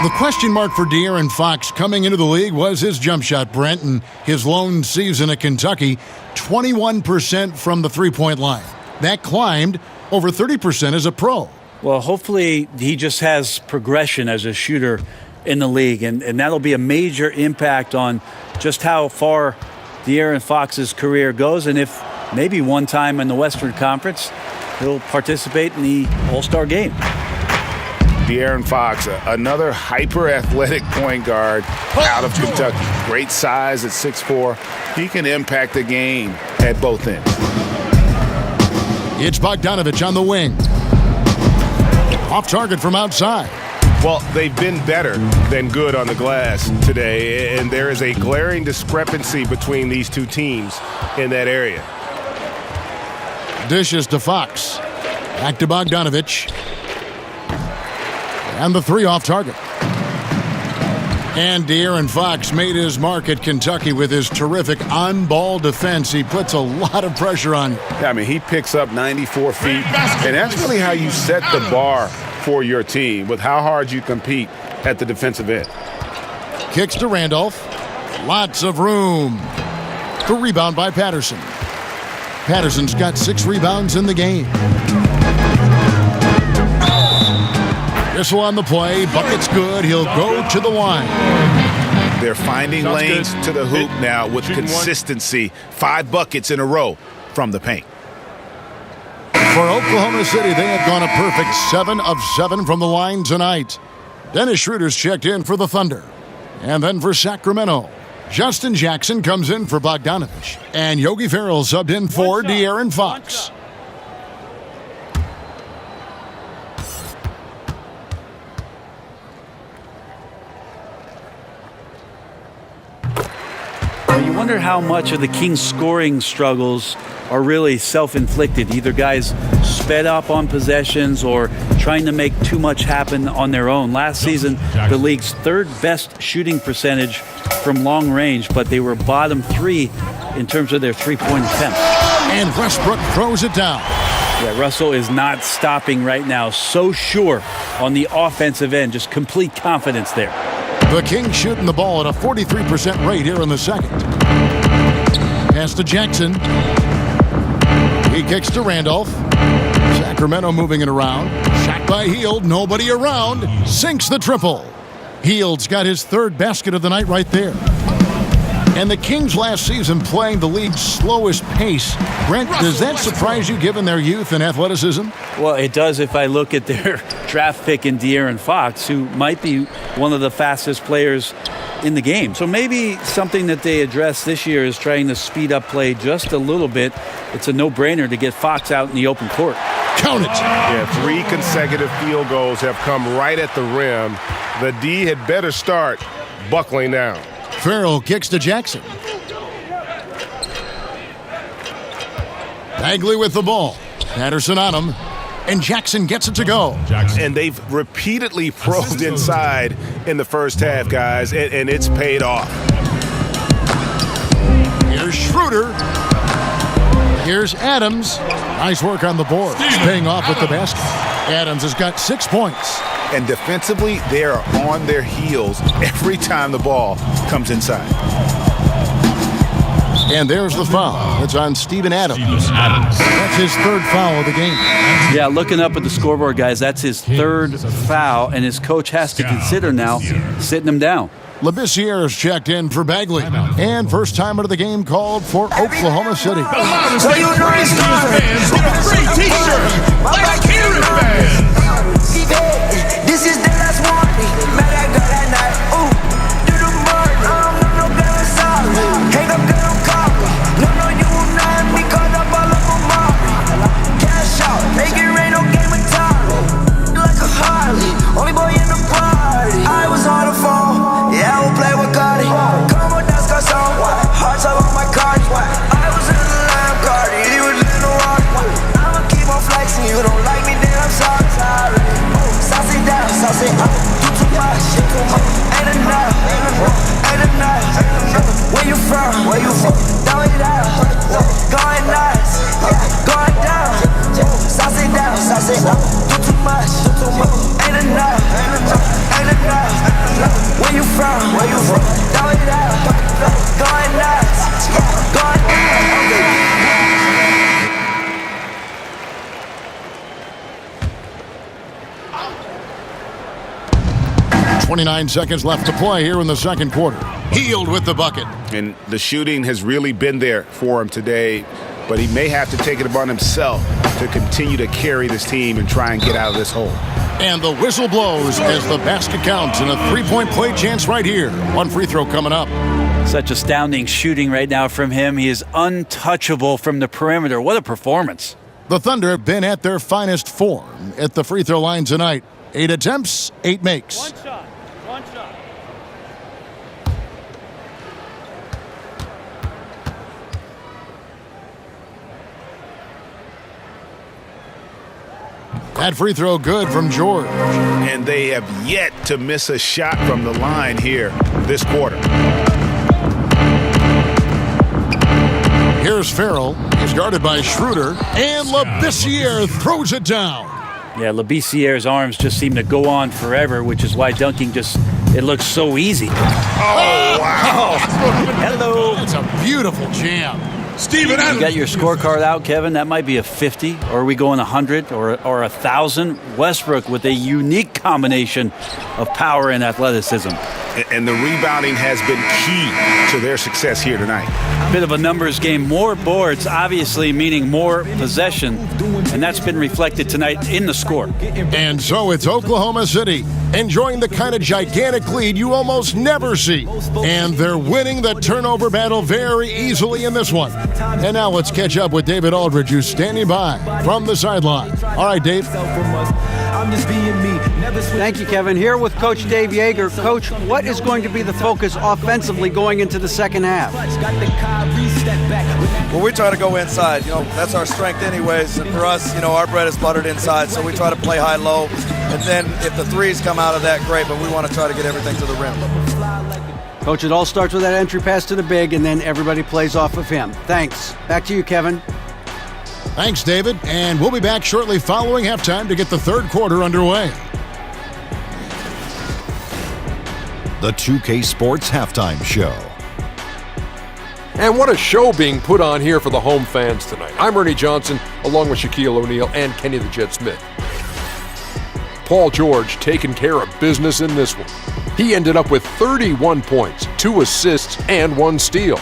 The question mark for De'Aaron Fox coming into the league was his jump shot, Brent, and his lone season at Kentucky, 21% from the three-point line. That climbed over 30% as a pro. Well, hopefully he just has progression as a shooter in the league, and that'll be a major impact on just how far De'Aaron Fox's career goes, and if maybe one time in the Western Conference he'll participate in the All-Star game. De'Aaron Fox, another hyper-athletic point guard out of Kentucky. Great size at 6'4". He can impact the game at both ends. It's Bogdanovich on the wing. Off target from outside. Well, they've been better than good on the glass today, and there is a glaring discrepancy between these two teams in that area. Dishes to Fox. Back to Bogdanovich. And the three off target. And De'Aaron Fox made his mark at Kentucky with his terrific on-ball defense. He puts a lot of pressure on. Yeah, I mean, he picks up 94 feet, and that's really how you set the bar for your team, with how hard you compete at the defensive end. Kicks to Randolph. Lots of room. The rebound by Patterson. Patterson's got 6 rebounds in the game. Whistle on the play. Bucket's good. He'll go to the line. They're finding lanes to the hoop now with consistency. 5 buckets in a row from the paint. For Oklahoma City, they have gone a perfect 7 of 7 from the line tonight. Dennis Schroeder's checked in for the Thunder. And then for Sacramento, Justin Jackson comes in for Bogdanovich. And Yogi Ferrell subbed in for De'Aaron Fox. You wonder how much of the Kings' scoring struggles are really self-inflicted. Either guys sped up on possessions or trying to make too much happen on their own. Last season, the league's 3rd best shooting percentage from long range, but they were bottom 3 in terms of their three-point attempts. And Westbrook throws it down. Yeah, Russell is not stopping right now. So sure on the offensive end, just complete confidence there. The Kings shooting the ball at a 43% rate here in the second. Pass to Jackson. He kicks to Randolph. Sacramento moving it around. Shot by Hield. Nobody around. Sinks the triple. Hield's got his 3rd basket of the night right there. And the Kings last season playing the league's slowest pace. Brent, does that surprise you given their youth and athleticism? Well, it does if I look at their draft pick in De'Aaron Fox, who might be one of the fastest players in the game. So maybe something that they address this year is trying to speed up play just a little bit. It's a no-brainer to get Fox out in the open court. Count it. Yeah, 3 consecutive field goals have come right at the rim. The D had better start buckling down. Ferrell kicks to Jackson. Bagley with the ball. Patterson on him. And Jackson gets it to go. And they've repeatedly probed inside in the first half, guys, and it's paid off. Here's Schroeder. Here's Adams. Nice work on the board. Paying off with the basket. Adams has got 6 points. And defensively, they are on their heels every time the ball comes inside. And there's the foul. It's on Steven Adams. That's his 3rd foul of the game. Yeah, looking up at the scoreboard, guys, that's his 3rd foul, and his coach has to consider now sitting him down. Labissiere's checked in for Bagley. And first time out of the game called for Oklahoma City. So you know it's fans with a free t-shirt, like Kieran fans. This is the last warning. Met that girl that night. Ooh, do the burn. I don't want no girl inside. Hang up, girl, don't call me. No, you not me. Caught up all up on Molly. Cash out, make it rain, no game of time. Like a Harley, only boy in the party. I was on the phone, yeah, I will play with Cardi. Come on, that's got some hearts up on my Cardi. I was in the lamb Cardi, he was in the water. I'ma keep on flexing, you don't like me, then I'm sorry. .29 seconds left to play here in the second quarter. Hield with the bucket. And the shooting has really been there for him today, but he may have to take it upon himself to continue to carry this team and try and get out of this hole. And the whistle blows as the basket counts, and a three-point play chance right here. One free throw coming up. Such astounding shooting right now from him. He is untouchable from the perimeter. What a performance. The Thunder have been at their finest form at the free throw line tonight. 8 attempts, 8 makes. One shot. One shot. That free throw good from George. And they have yet to miss a shot from the line here this quarter. Here's Farrell. He's guarded by Schroeder. And Labissiere throws it down. Yeah, Labissiere's arms just seem to go on forever, which is why dunking it looks so easy. Oh, wow. Hello. That's a beautiful jam. Steven You Adams. got your scorecard out, Kevin. That might be a 50, or are we going 100 or 1,000? Westbrook with a unique combination of power and athleticism. And the rebounding has been key to their success here tonight. Bit of a numbers game. More boards, obviously, meaning more possession, and that's been reflected tonight in the score. And so it's Oklahoma City enjoying the kind of gigantic lead you almost never see. And they're winning the turnover battle very easily in this one. And now let's catch up with David Aldridge, who's standing by from the sideline. All right, Dave. Thank you, Kevin. Here with Coach Dave Yeager. Coach, what is going to be the focus offensively going into the second half? Well, we try to go inside. That's our strength anyways. And for us, our bread is buttered inside, so we try to play high-low. And then if the threes come out of that, great, but we want to try to get everything to the rim. Coach, it all starts with that entry pass to the big, and then everybody plays off of him. Thanks. Back to you, Kevin. Thanks, David. And we'll be back shortly following halftime to get the third quarter underway. The 2K Sports Halftime Show. And what a show being put on here for the home fans tonight. I'm Ernie Johnson, along with Shaquille O'Neal and Kenny the Jet Smith. Paul George taking care of business in this one. He ended up with 31 points, 2 assists, and 1 steal.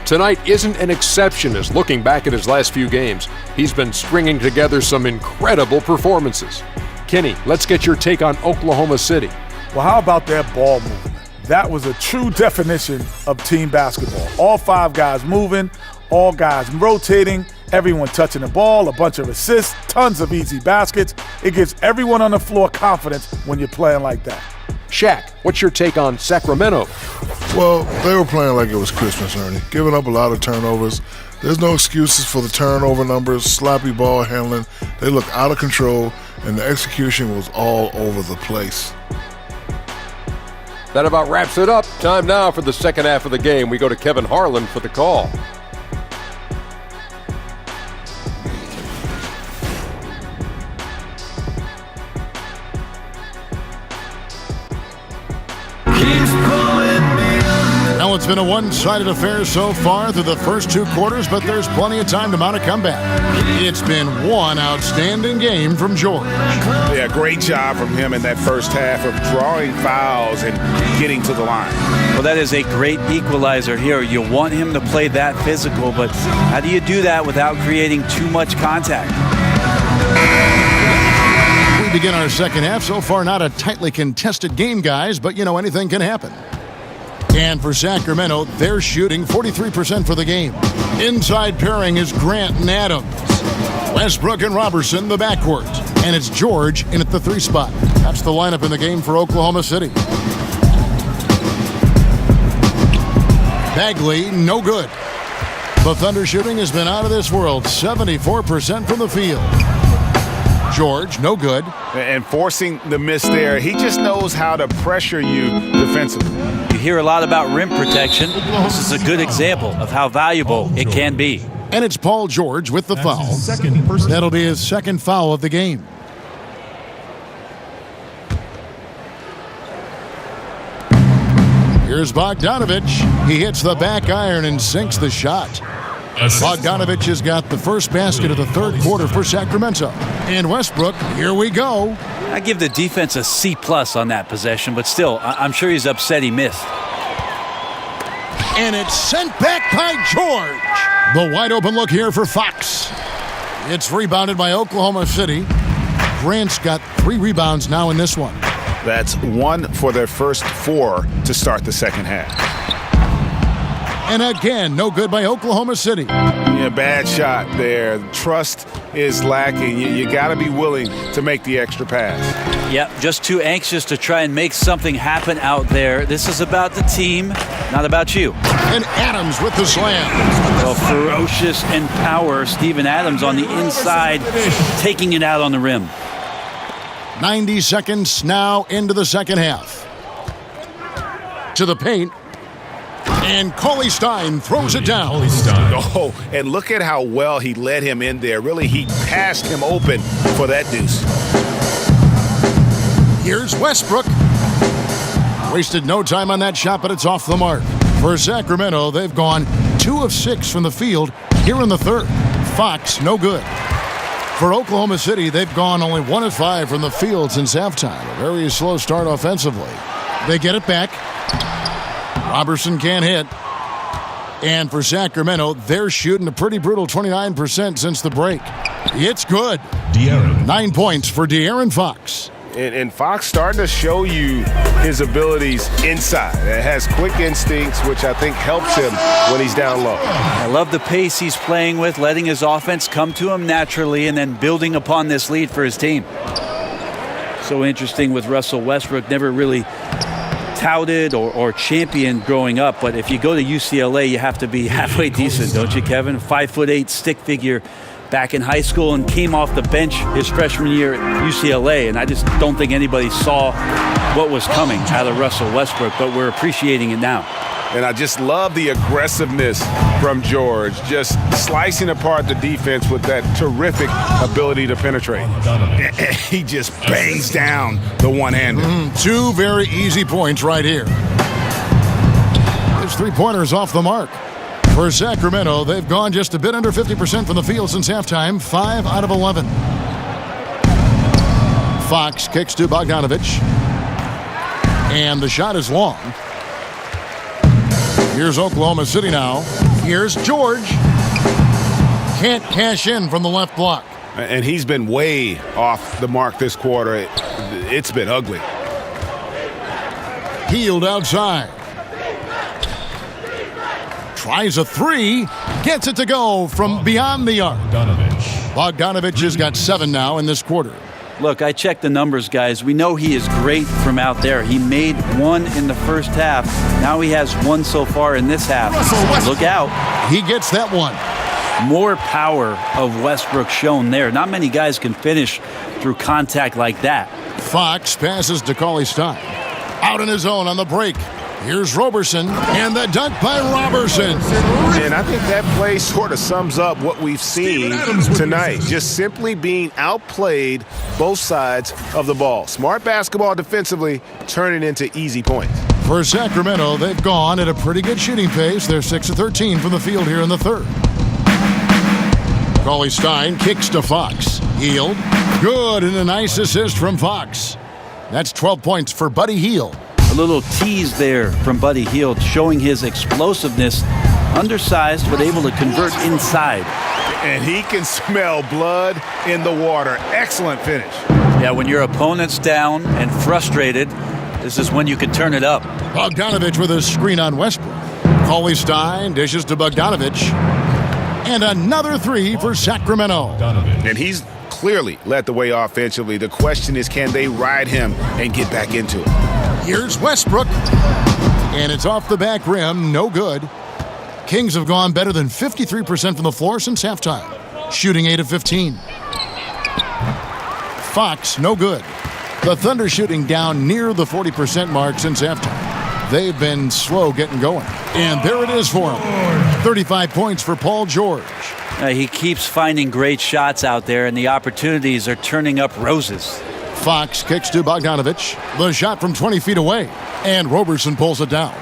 Tonight isn't an exception as looking back at his last few games, he's been stringing together some incredible performances. Kenny, let's get your take on Oklahoma City. Well, how about that ball movement? That was a true definition of team basketball. All 5 guys moving, all guys rotating, everyone touching the ball, a bunch of assists, tons of easy baskets. It gives everyone on the floor confidence when you're playing like that. Shaq, what's your take on Sacramento? Well, they were playing like it was Christmas, Ernie. Giving up a lot of turnovers. There's no excuses for the turnover numbers, sloppy ball handling. They look out of control, and the execution was all over the place. That about wraps it up. Time now for the second half of the game. We go to Kevin Harlan for the call. Now it's been a one-sided affair so far through the first 2 quarters, but there's plenty of time to mount a comeback. It's been one outstanding game from George. Yeah, great job from him in that first half of drawing fouls and getting to the line. Well, that is a great equalizer here. You want him to play that physical, but how do you do that without creating too much contact? We begin our second half. So far, not a tightly contested game, guys, but anything can happen. And for Sacramento, they're shooting 43% for the game. Inside pairing is Grant and Adams. Westbrook and Robertson, the backcourt. And it's George in at the 3 spot. That's the lineup in the game for Oklahoma City. Bagley, no good. The Thunder shooting has been out of this world, 74% from the field. George, no good. And forcing the miss there, he just knows how to pressure you defensively. You hear a lot about rim protection. This is a good example of how valuable it can be. And it's Paul George with the foul. That'll be his second foul of the game. Here's Bogdanovich. He hits the back iron and sinks the shot. Bogdanovich has got the first basket of the third quarter for Sacramento. And Westbrook, here we go. I give the defense a C+ on that possession, but still, I'm sure he's upset he missed. And it's sent back by George. The wide open look here for Fox. It's rebounded by Oklahoma City. Grant's got 3 rebounds now in this one. That's 1 for their first 4 to start the second half. And again, no good by Oklahoma City. Yeah, bad shot there. Trust is lacking. You got to be willing to make the extra pass. Yep, just too anxious to try and make something happen out there. This is about the team, not about you. And Adams with the slam. Well, ferocious and power. Steven Adams on the inside, taking it out on the rim. 90 seconds now into the second half. To the paint. And Cauley-Stein throws it down. Oh, and look at how well he led him in there. Really, he passed him open for that deuce. Here's Westbrook. Wasted no time on that shot, but it's off the mark. For Sacramento, they've gone 2 of 6 from the field here in the third. Fox, no good. For Oklahoma City, they've gone only 1 of 5 from the field since halftime. A very slow start offensively. They get it back. Robertson can't hit. And for Sacramento, they're shooting a pretty brutal 29% since the break. It's good. 9 points for De'Aaron Fox. And Fox starting to show you his abilities inside. It has quick instincts, which I think helps him when he's down low. I love the pace he's playing with, letting his offense come to him naturally and then building upon this lead for his team. So interesting with Russell Westbrook, never really touted or championed growing up, but if you go to UCLA, you have to be halfway decent, don't you, Kevin? 5'8" stick figure back in high school and came off the bench his freshman year at UCLA, and I just don't think anybody saw what was coming out of Russell Westbrook, but we're appreciating it now. And I just love the aggressiveness from George, just slicing apart the defense with that terrific ability to penetrate. He just bangs down the one-hander. 2 very easy points right here. There's 3-pointers off the mark. For Sacramento, they've gone just a bit under 50% from the field since halftime, 5 out of 11. Fox kicks to Bogdanovich. And the shot is long. Here's Oklahoma City now. Here's George. Can't cash in from the left block. And he's been way off the mark this quarter. It's been ugly. Hield outside. Tries a 3. Gets it to go from beyond the arc. Bogdanovich has got 7 now in this quarter. Look, I checked the numbers, guys. We know he is great from out there. He made 1 in the first half. Now he has 1 so far in this half. Look out. He gets that one. More power of Westbrook shown there. Not many guys can finish through contact like that. Fox passes to Cauley-Stein. Out in his own on the break. Here's Roberson, and the dunk by Roberson. And I think that play sort of sums up what we've seen tonight. Just simply being outplayed both sides of the ball. Smart basketball defensively, turning into easy points. For Sacramento, they've gone at a pretty good shooting pace. They're 6 of 13 from the field here in the third. Cauley-Stein kicks to Fox. Hield. Good, and a nice assist from Fox. That's 12 points for Buddy Hield. A little tease there from Buddy Hield, showing his explosiveness. Undersized, but able to convert inside. And he can smell blood in the water. Excellent finish. Yeah, when your opponent's down and frustrated, this is when you can turn it up. Bogdanovich with a screen on Westbrook. Cauley-Stein dishes to Bogdanovich. And another 3 for Sacramento. And he's clearly led the way offensively. The question is, can they ride him and get back into it? Here's Westbrook. And it's off the back rim. No good. Kings have gone better than 53% from the floor since halftime. Shooting 8 of 15. Fox, no good. The Thunder shooting down near the 40% mark since halftime. They've been slow getting going. And there it is for him. 35 points for Paul George. He keeps finding great shots out there, and the opportunities are turning up roses. Fox kicks to Bogdanovich. The shot from 20 feet away. And Roberson pulls it down.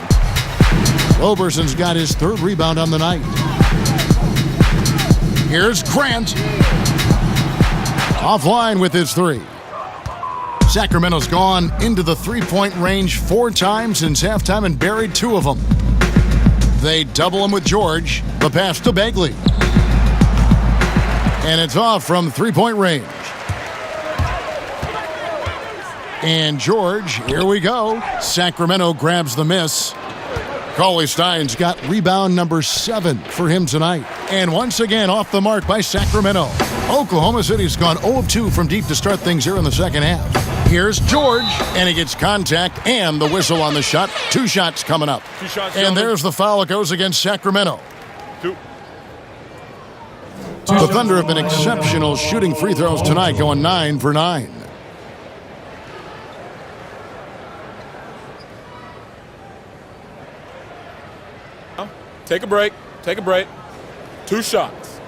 Roberson's got his 3rd rebound on the night. Here's Grant. Offline with his three. Sacramento's gone into the three-point range 4 times since halftime and buried 2 of them. They double him with George. The pass to Bagley. And it's off from three-point range. And George, here we go. Sacramento grabs the miss. Cauley Stein's got rebound number 7 for him tonight. And once again, off the mark by Sacramento. Oklahoma City's gone 0 of 2 from deep to start things here in the second half. Here's George, and he gets contact and the whistle on the shot. 2 shots coming up. 2 shots, and there's the foul that goes against Sacramento. 2. The Thunder have been exceptional shooting free throws tonight, going 9 for 9. Take a break. Take a break. 2 shots.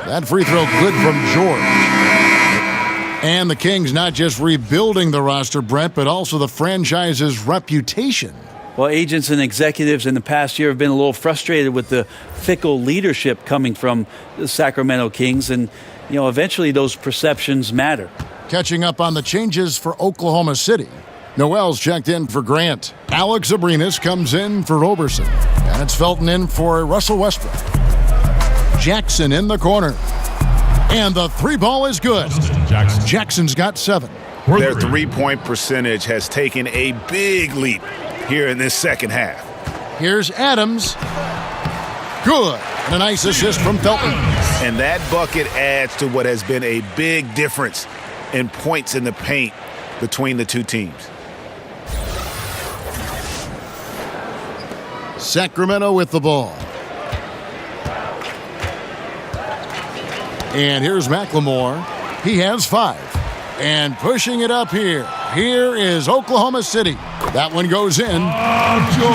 That free throw good from George. And the Kings not just rebuilding the roster, Brent, but also the franchise's reputation. Well, agents and executives in the past year have been a little frustrated with the fickle leadership coming from the Sacramento Kings, and eventually those perceptions matter. Catching up on the changes for Oklahoma City. Noel's checked in for Grant. Alex Abrinas comes in for Roberson. And it's Felton in for Russell Westbrook. Jackson in the corner. And the 3 ball is good. Jackson's got 7. Their three-point percentage has taken a big leap here in this second half. Here's Adams. Good. And a nice assist from Felton. And that bucket adds to what has been a big difference in points in the paint between the 2 teams. Sacramento with the ball. And here's McLemore. He has 5. And pushing it up here. Here is Oklahoma City. That one goes in.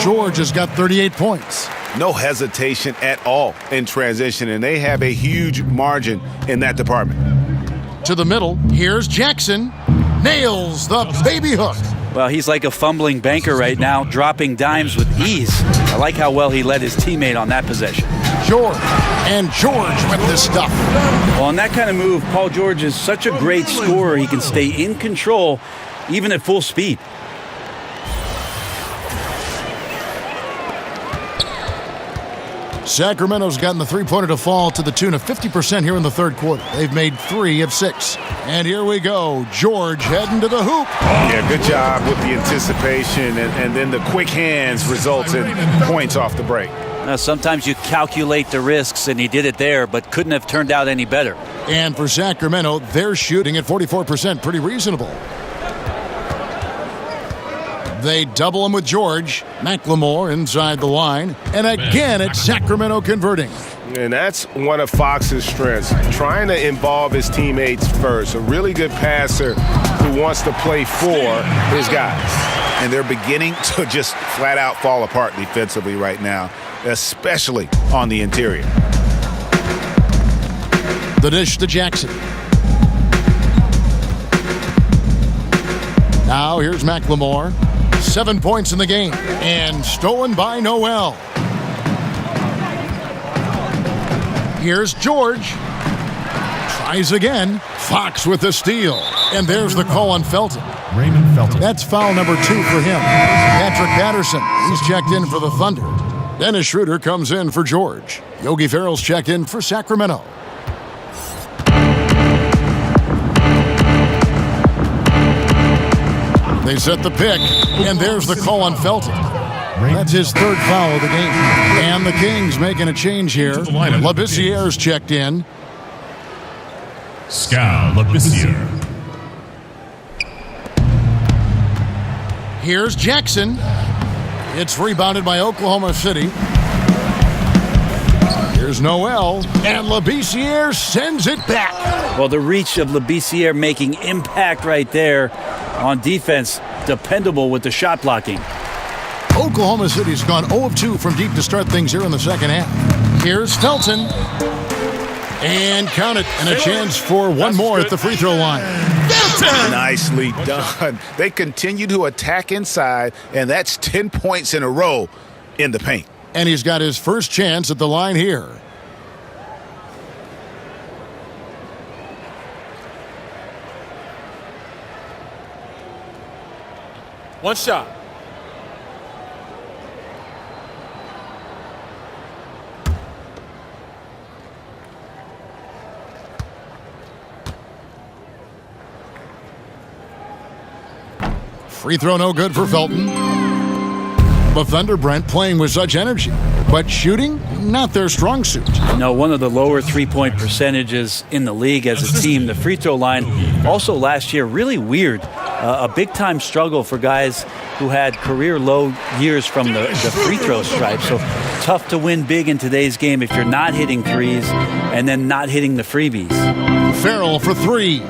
George has got 38 points. No hesitation at all in transition, and they have a huge margin in that department. To the middle. Here's Jackson. Nails the baby hook. Well, he's like a fumbling banker right now, dropping dimes with ease. I like how well he led his teammate on that possession. George. And George with this stuff. Well, on that kind of move, Paul George is such a great scorer. He can stay in control even at full speed. Sacramento's gotten the three-pointer to fall to the tune of 50% here in the third quarter. They've made 3 of 6. And here we go. George heading to the hoop. Yeah, good job with the anticipation, and then the quick hands results in points off the break. Sometimes you calculate the risks, and he did it there, but couldn't have turned out any better. And for Sacramento, they're shooting at 44%. Pretty reasonable. They double him with George. McLemore inside the line. And again, it's Sacramento converting. And that's one of Fox's strengths, trying to involve his teammates first. A really good passer who wants to play for his guys. And they're beginning to just flat out fall apart defensively right now, especially on the interior. The dish to Jackson. Now here's McLemore. 7 points in the game. And stolen by Noel. Here's George. Tries again. Fox with the steal. And there's the call on Felton. Raymond Felton. That's foul number 2 for him. Patrick Patterson. He's checked in for the Thunder. Dennis Schroeder comes in for George. Yogi Ferrell's checked in for Sacramento. They set the pick, and there's the call on Felton. That's his 3rd foul of the game. And the Kings making a change here. Labissiere's checked in. Skal Labissiere. Here's Jackson. It's rebounded by Oklahoma City. Here's Noel, and Labissiere sends it back. Well, the reach of Labissiere making impact right there on defense. Dependable with the shot blocking. Oklahoma City's gone 0 of 2 from deep to start things here in the second half. Here's Felton. And count it. And a chance for one more at the free throw line. Nicely done. They continue to attack inside, and that's 10 points in a row in the paint. And he's got his first chance at the line here. One shot. Free throw no good for Felton. The Thunder, Brent, playing with such energy, but shooting, not their strong suit. No, one of the lower three-point percentages in the league as a team. The free throw line also last year, really weird. A big-time struggle for guys who had career-low years from the free throw stripe. So tough to win big in today's game if you're not hitting threes and then not hitting the freebies. Farrell for three.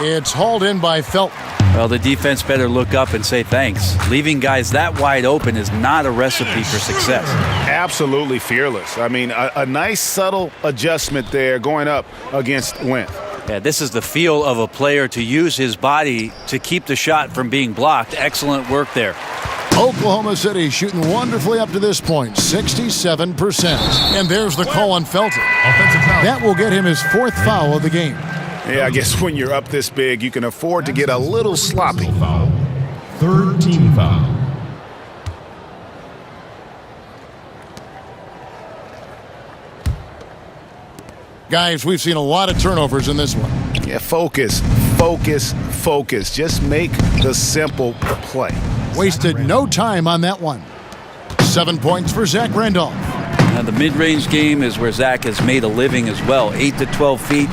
It's hauled in by Felton. Well, the defense better look up and say thanks. Leaving guys that wide open is not a recipe for success. Absolutely fearless. I mean, a nice subtle adjustment there going up against Wentz. Yeah, this is the feel of a player to use his body to keep the shot from being blocked. Excellent work there. Oklahoma City shooting wonderfully up to this point, 67%. And there's the call on Felton. That will get him his fourth foul of the game. Yeah, I guess when you're up this big, you can afford to get a little sloppy. Third team foul. Guys, we've seen a lot of turnovers in this one. Yeah, focus. Just make the simple play. Wasted no time on that one. 7 points for Zach Randolph. Now the mid-range game is where Zach has made a living as well. 8 to 12 feet.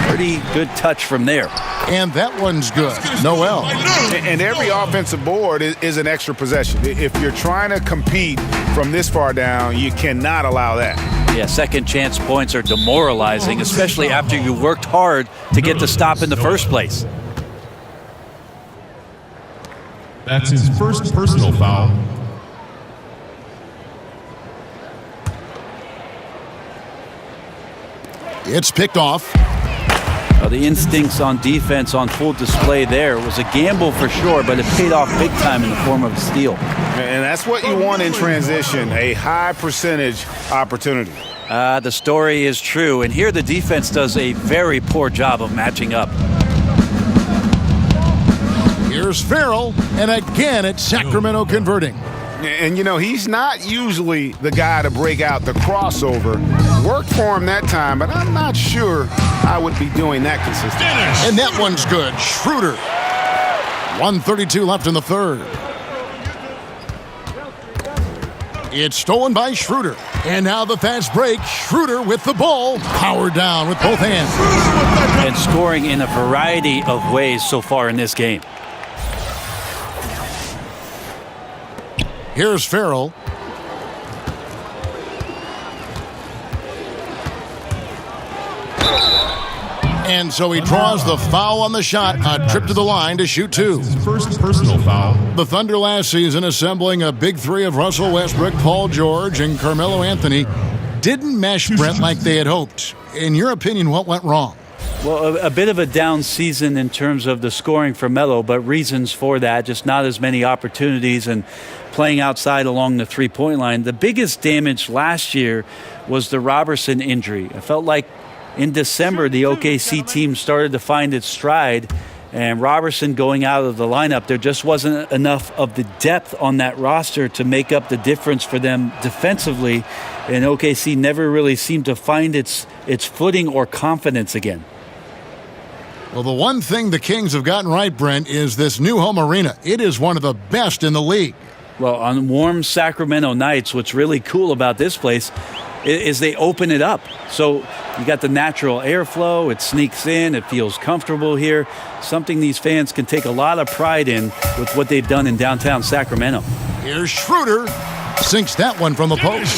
Pretty good touch from there. And that one's good. Noel. And every offensive board is an extra possession. If you're trying to compete from this far down, you cannot allow that. Yeah, second chance points are demoralizing, especially after you worked hard to get the stop in the first place. That's his first personal foul. It's picked off. The instincts on defense on full display there. It was a gamble for sure, but it paid off big time in the form of a steal. And that's what you want in transition, a high percentage opportunity. The story is true, and here the defense does a very poor job of matching up. Here's Farrell, and again it's Sacramento converting. And, you know, he's not usually the guy to break out the crossover. Worked for him that time, but I'm not sure I would be doing that consistently. And that one's good. Schroeder. 1:32 left in the third. It's stolen by Schroeder. And now the fast break. Schroeder with the ball. Powered down with both hands. And scoring in a variety of ways so far in this game. Here's Farrell. And so he draws the foul on the shot. A trip to the line to shoot two. His first personal foul. The Thunder last season assembling a big three of Russell Westbrook, Paul George, and Carmelo Anthony didn't mesh, Brent, like they had hoped. In your opinion, what went wrong? Well, a bit of a down season in terms of the scoring for Melo, but reasons for that, just not as many opportunities and playing outside along the three-point line. The biggest damage last year was the Robertson injury. I felt like in December, the OKC team started to find its stride, and Robertson going out of the lineup, there just wasn't enough of the depth on that roster to make up the difference for them defensively, and OKC never really seemed to find its footing or confidence again. Well, the one thing the Kings have gotten right, Brent, is this new home arena. It is one of the best in the league. Well, on warm Sacramento nights, what's really cool about this place is they open it up. So you got the natural airflow, it sneaks in, it feels comfortable here. Something these fans can take a lot of pride in with what they've done in downtown Sacramento. Here's Schroeder. Sinks that one from the post.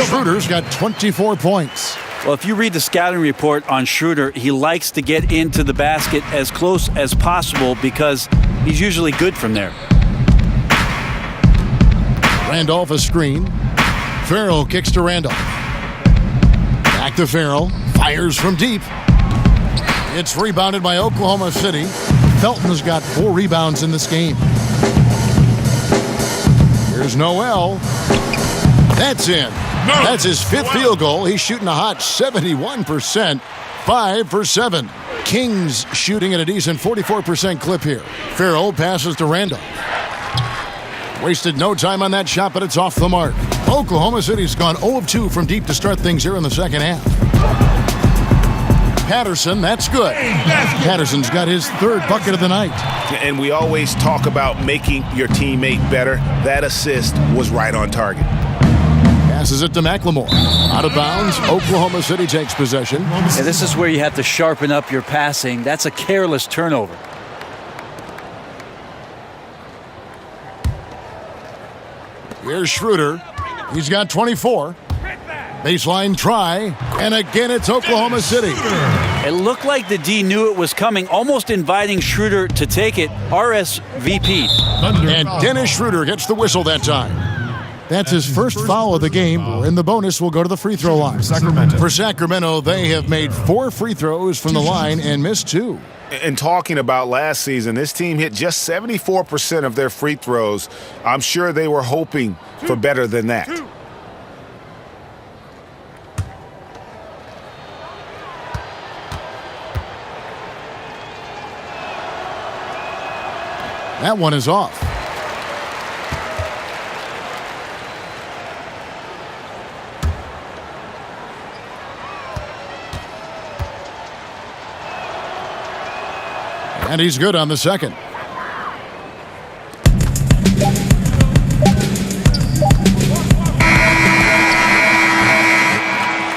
Schroeder's got 24 points. Well, if you read the scouting report on Schroeder, he likes to get into the basket as close as possible because he's usually good from there. Randolph a screen. Farrell kicks to Randolph. Back to Farrell. Fires from deep. It's rebounded by Oklahoma City. Felton's got 4 rebounds in this game. Here's Noel. That's in. That's his 5th field goal. He's shooting a hot 71%, 5 for 7. Kings shooting at a decent 44% clip here. Farrell passes to Randolph. Wasted no time on that shot, but it's off the mark. Oklahoma City's gone 0 of 2 from deep to start things here in the second half. Patterson, that's good. Patterson's got his 3rd bucket of the night. And we always talk about making your teammate better. That assist was right on target. Passes it to McLemore. Out of bounds, Oklahoma City takes possession. Yeah, this is where you have to sharpen up your passing. That's a careless turnover. Here's Schroeder. He's got 24. Baseline try. And again, it's Oklahoma City. It looked like the D knew it was coming, almost inviting Schroeder to take it. RSVP. And Dennis Schroeder gets the whistle that time. That's his first foul of the game, and the bonus will go to the free throw line. For Sacramento, they have made 4 free throws from the line and missed 2. And talking about last season, this team hit just 74% of their free throws. I'm sure they were hoping for better than that. That one is off. And he's good on the second.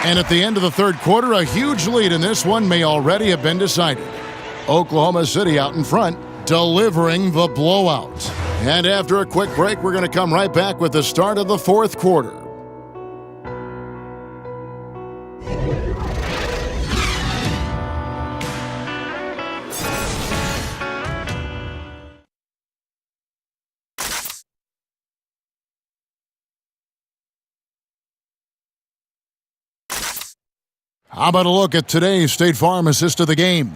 And at the end of the 3rd quarter, a huge lead in this one may already have been decided. Oklahoma City out in front, delivering the blowout. And after a quick break, we're going to come right back with the start of the 4th quarter. How about a look at today's State Farm assist of the game?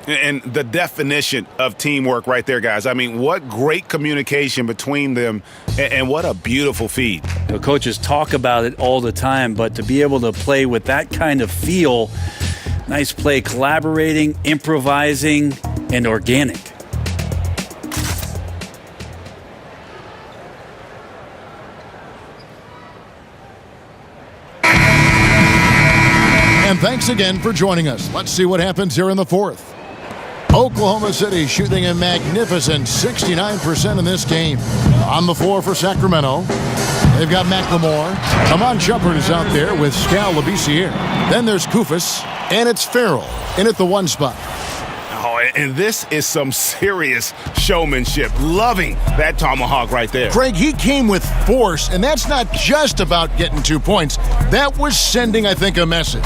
And the definition of teamwork right there, guys. I mean, what great communication between them, and what a beautiful feed. The coaches talk about it all the time, but to be able to play with that kind of feel, nice play, collaborating, improvising, and organic. And thanks again for joining us. Let's see what happens here in the 4th. Oklahoma City shooting a magnificent 69% in this game. On the floor for Sacramento, they've got McLemore. Amon Shumpert is out there with Scal Labissiere. Then there's Kufis, and it's Farrell in at the 1 spot. Oh, and this is some serious showmanship. Loving that tomahawk right there. Craig, he came with force, and that's not just about getting 2 points. That was sending, I think, a message.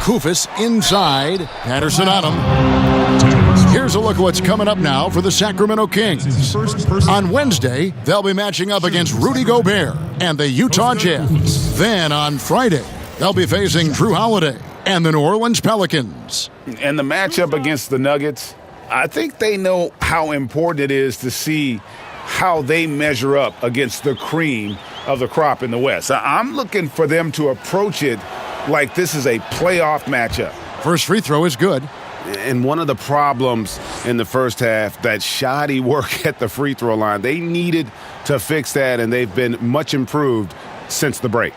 Kufis inside. Patterson on him. Here's a look at what's coming up now for the Sacramento Kings. On Wednesday, they'll be matching up against Rudy Gobert and the Utah Jazz. Then on Friday, they'll be facing Drew Holiday and the New Orleans Pelicans. And the matchup against the Nuggets, I think they know how important it is to see how they measure up against the cream of the crop in the West. I'm looking for them to approach it like this is a playoff matchup. First free throw is good. And one of the problems in the first half, that shoddy work at the free throw line, they needed to fix that, and they've been much improved since the break.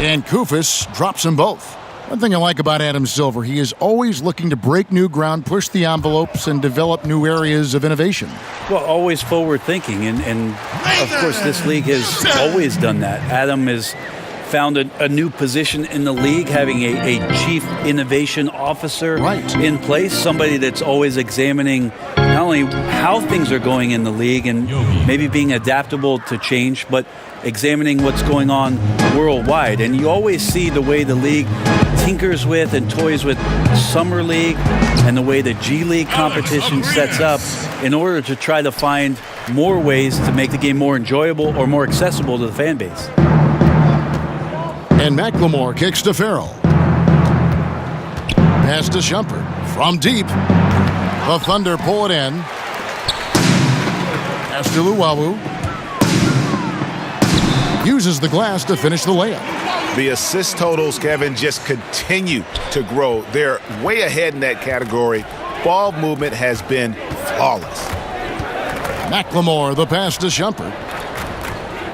And Kufis drops them both. One thing I like about Adam Silver, he is always looking to break new ground, push the envelopes, and develop new areas of innovation. Well, always forward thinking, and of course this league has always done that. Adam has found a new position in the league, having a chief innovation officer in place, somebody that's always examining not not only how things are going in the league and maybe being adaptable to change, but examining what's going on worldwide. And you always see the way the league tinkers with and toys with Summer League and the way the G League competition sets up in order to try to find more ways to make the game more enjoyable or more accessible to the fan base. And McLemore kicks to Farrell. Pass to Shumpert. From deep. The Thunder pull it in. Pass to Luwawu. Uses the glass to finish the layup. The assist totals, Kevin, just continue to grow. They're way ahead in that category. Ball movement has been flawless. McLemore, the pass to Shumpert.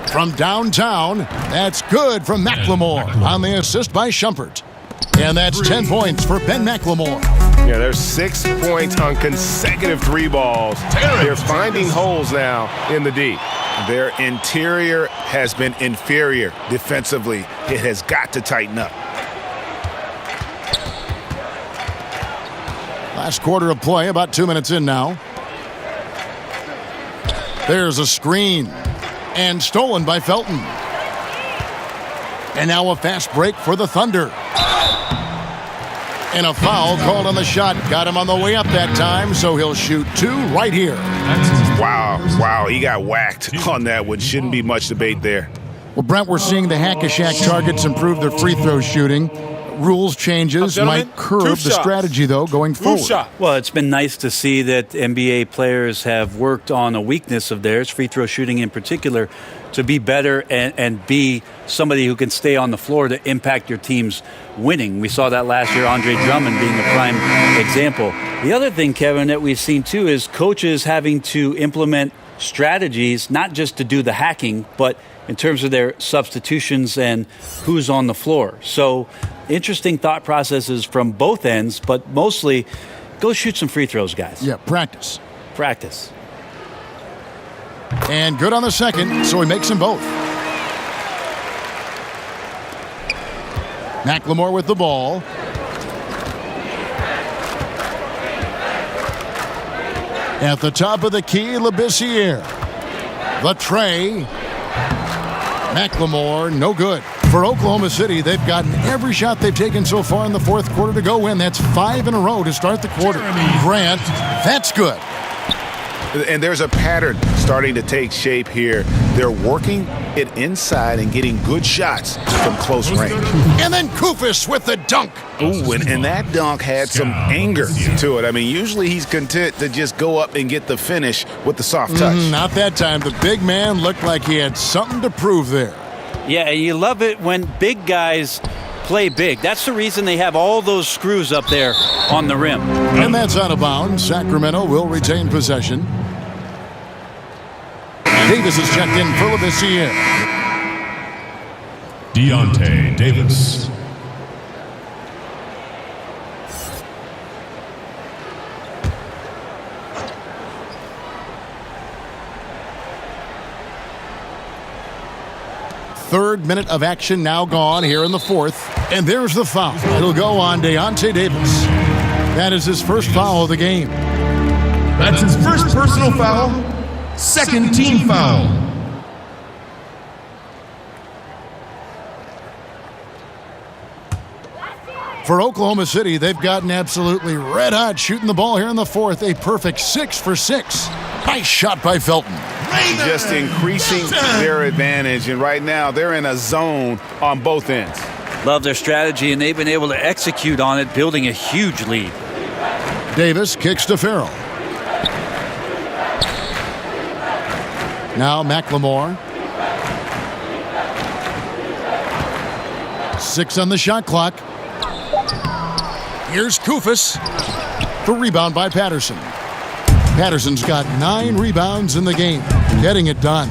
From downtown, that's good from McLemore on the assist by Shumpert. And that's 10 points for Ben McLemore. Yeah, there's 6 points on consecutive 3 balls. They're finding holes now in the D. Their interior has been inferior defensively. It has got to tighten up. Last quarter of play, about 2 minutes in now. There's a screen. And stolen by Felton. And now a fast break for the Thunder. And a foul called on the shot. Got him on the way up that time, so he'll shoot 2 right here. Wow, he got whacked on that one. Shouldn't be much debate there. Well, Brent, we're seeing the Hack-a-Shack targets improve their free throw shooting. Rules changes might curb the strategy, though, going forward. Well, it's been nice to see that NBA players have worked on a weakness of theirs, free throw shooting in particular, to be better and be somebody who can stay on the floor to impact your team's winning. We saw that last year, Andre Drummond being a prime example. The other thing, Kevin, that we've seen too is coaches having to implement strategies, not just to do the hacking, but in terms of their substitutions and who's on the floor. So interesting thought processes from both ends, but mostly go shoot some free throws, guys. Yeah, practice. Practice. And good on the second, so he makes them both. McLemore with the ball. At the top of the key, Labissiere. The tray. McLemore, no good. For Oklahoma City, they've gotten every shot they've taken so far in the fourth quarter to go in. That's 5 in a row to start the quarter. Grant, that's good. And there's a pattern starting to take shape here. They're working it inside and getting good shots from close range. And then Kufis with the dunk. Ooh, and that dunk had some anger to it. I mean, usually he's content to just go up and get the finish with the soft touch. Not that time. The big man looked like he had something to prove there. Yeah, you love it when big guys play big. That's the reason they have all those screws up there on the rim. And that's out of bounds. Sacramento will retain possession. Davis is checked in for Labissiere. Deontay Davis. Third minute of action now gone here in the fourth. And there's the foul. It'll go on Deontay Davis. That is his first foul of the game. That's his first personal foul, second team foul. For Oklahoma City, they've gotten absolutely red hot shooting the ball here in the fourth. A perfect 6 for 6. Nice shot by Felton. Just increasing their advantage, and right now they're in a zone on both ends. Love their strategy, and they've been able to execute on it, building a huge lead. Davis kicks to Farrell. Now McLemore. 6 on the shot clock. Here's Kufis. The rebound by Patterson. Patterson's got 9 rebounds in the game. Getting it done.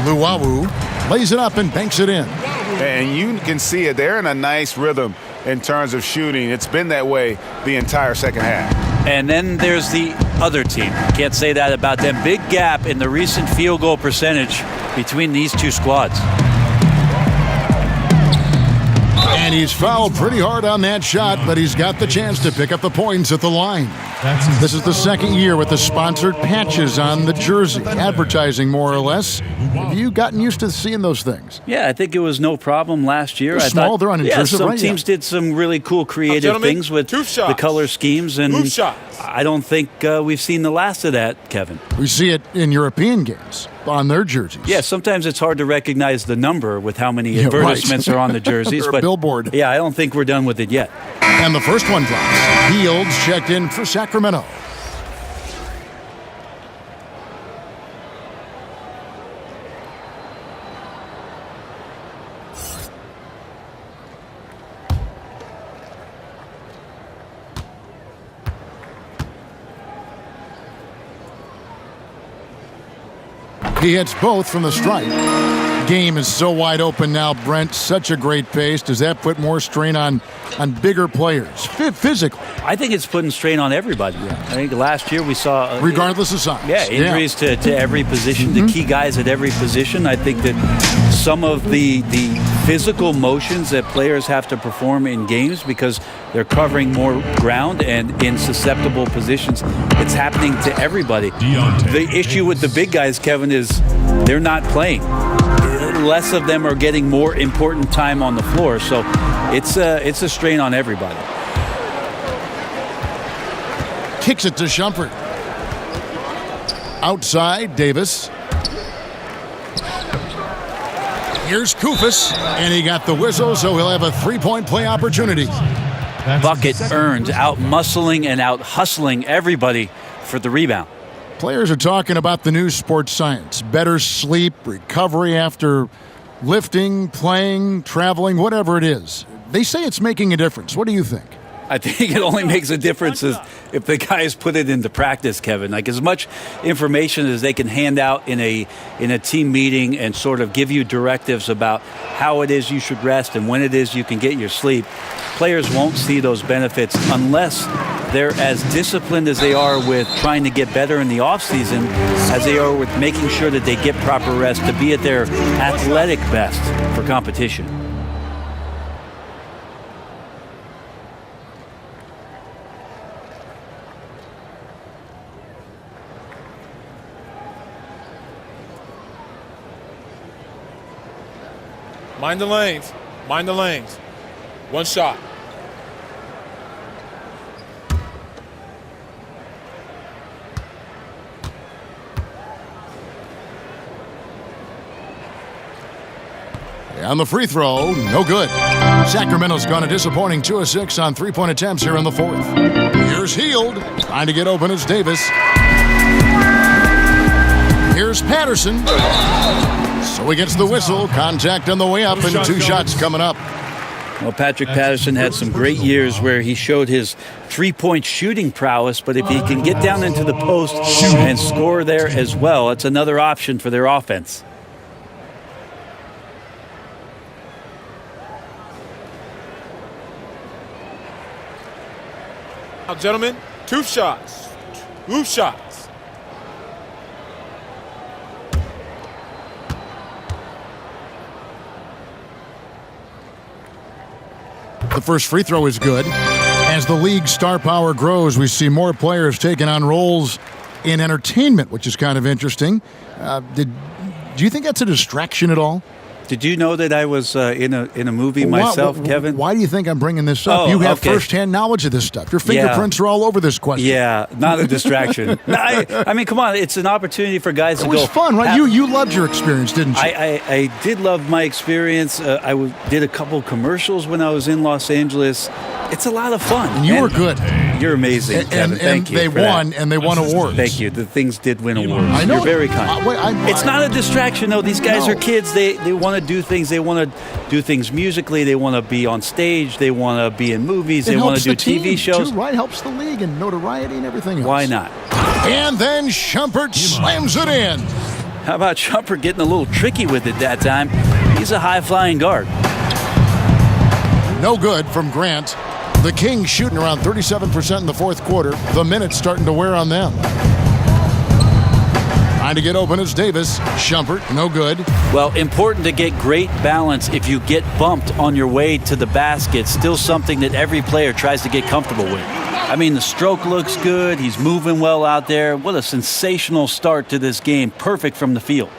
Luwawu lays it up and banks it in. And you can see it. They're in a nice rhythm in terms of shooting. It's been that way the entire second half. And then there's the other team. Can't say that about them. Big gap in the recent field goal percentage between these two squads. And And he's fouled pretty hard on that shot, but he's got the chance to pick up the points at the line. This is the second year with the sponsored patches on the jersey, advertising more or less. Have you gotten used to seeing those things? Yeah, I think it was no problem last year. They're small, they're unintrusive, some right? teams did some really cool creative things with the color schemes, and I don't think we've seen the last of that, Kevin. We see it in European games on their jerseys. Yeah, sometimes it's hard to recognize the number with how many advertisements are on the jerseys. Or a billboard. Yeah, I don't think we're done with it yet. And the first one drops. Fields checked in for Sacramento. He hits both from the stripe. Game is so wide open now, Brent. Such a great pace. Does that put more strain on bigger players physically? I think it's putting strain on everybody. Yeah. I think last year we saw... regardless of size. Yeah, injuries to every position, the key guys at every position. I think that some of the physical motions that players have to perform in games because they're covering more ground and in susceptible positions, it's happening to everybody. The issue with the big guys, Kevin, is they're not playing. Less of them are getting more important time on the floor, so it's a strain on everybody. Kicks it to Shumpert. Outside, Davis. Here's Kufis, and he got the whistle, so he'll have a three-point play opportunity. Bucket earned, out-muscling and out-hustling everybody for the rebound. Players are talking about the new sports science. Better sleep, recovery after lifting, playing, traveling, whatever it is. They say it's making a difference. What do you think? I think it only makes a difference if the guys put it into practice, Kevin. Like as much information as they can hand out in a team meeting and sort of give you directives about how it is you should rest and when it is you can get your sleep, players won't see those benefits unless they're as disciplined as they are with trying to get better in the offseason as they are with making sure that they get proper rest to be at their athletic best for competition. Mind the lanes. Mind the lanes. One shot. On the free throw, no good. Sacramento's gone a disappointing 2 of 6 on three-point attempts here in the fourth. Here's Hield, trying to get open as Davis. Here's Patterson. So he gets the whistle. Contact on the way up, and 2 shots coming up. Well, Patrick Patterson had some great years where he showed his three-point shooting prowess, but if he can get down into the post and score there as well, it's another option for their offense. Now, gentlemen, 2 shots. 2 shots. The first free throw is good. As the league's star power grows, we see more players taking on roles in entertainment, which is kind of interesting. Do you think that's a distraction at all? Did you know that I was in a movie myself, Kevin? Why do you think I'm bringing this up? You have firsthand knowledge of this stuff. Your fingerprints are all over this question. Yeah, not a distraction. I mean, come on, it's an opportunity for guys to go. It was fun, right? You loved your experience, didn't you? I did love my experience. I did a couple commercials when I was in Los Angeles. It's a lot of fun. And you were good. You're amazing, Kevin. Thank you. They won, and they won awards. Thank you. The things did win awards. I know. You're very kind. It's not a distraction, though. These guys are kids. They want to do things. They want to do things musically. They want to be on stage. They want to be in movies. They want to do TV shows. Too, right? Helps the league and notoriety and everything else. Why not? And then Shumpert slams it in. How about Shumpert getting a little tricky with it that time? He's a high-flying guard. No good from Grant. The Kings shooting around 37% in the fourth quarter. The minutes starting to wear on them. Trying to get open is Davis. Shumpert, no good. Well, important to get great balance if you get bumped on your way to the basket. Still something that every player tries to get comfortable with. I mean, the stroke looks good. He's moving well out there. What a sensational start to this game. Perfect from the field.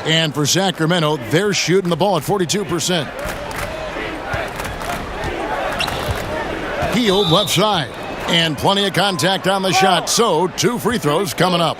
And for Sacramento, they're shooting the ball at 42%. Hield left side. And plenty of contact on the shot. So 2 free throws coming up.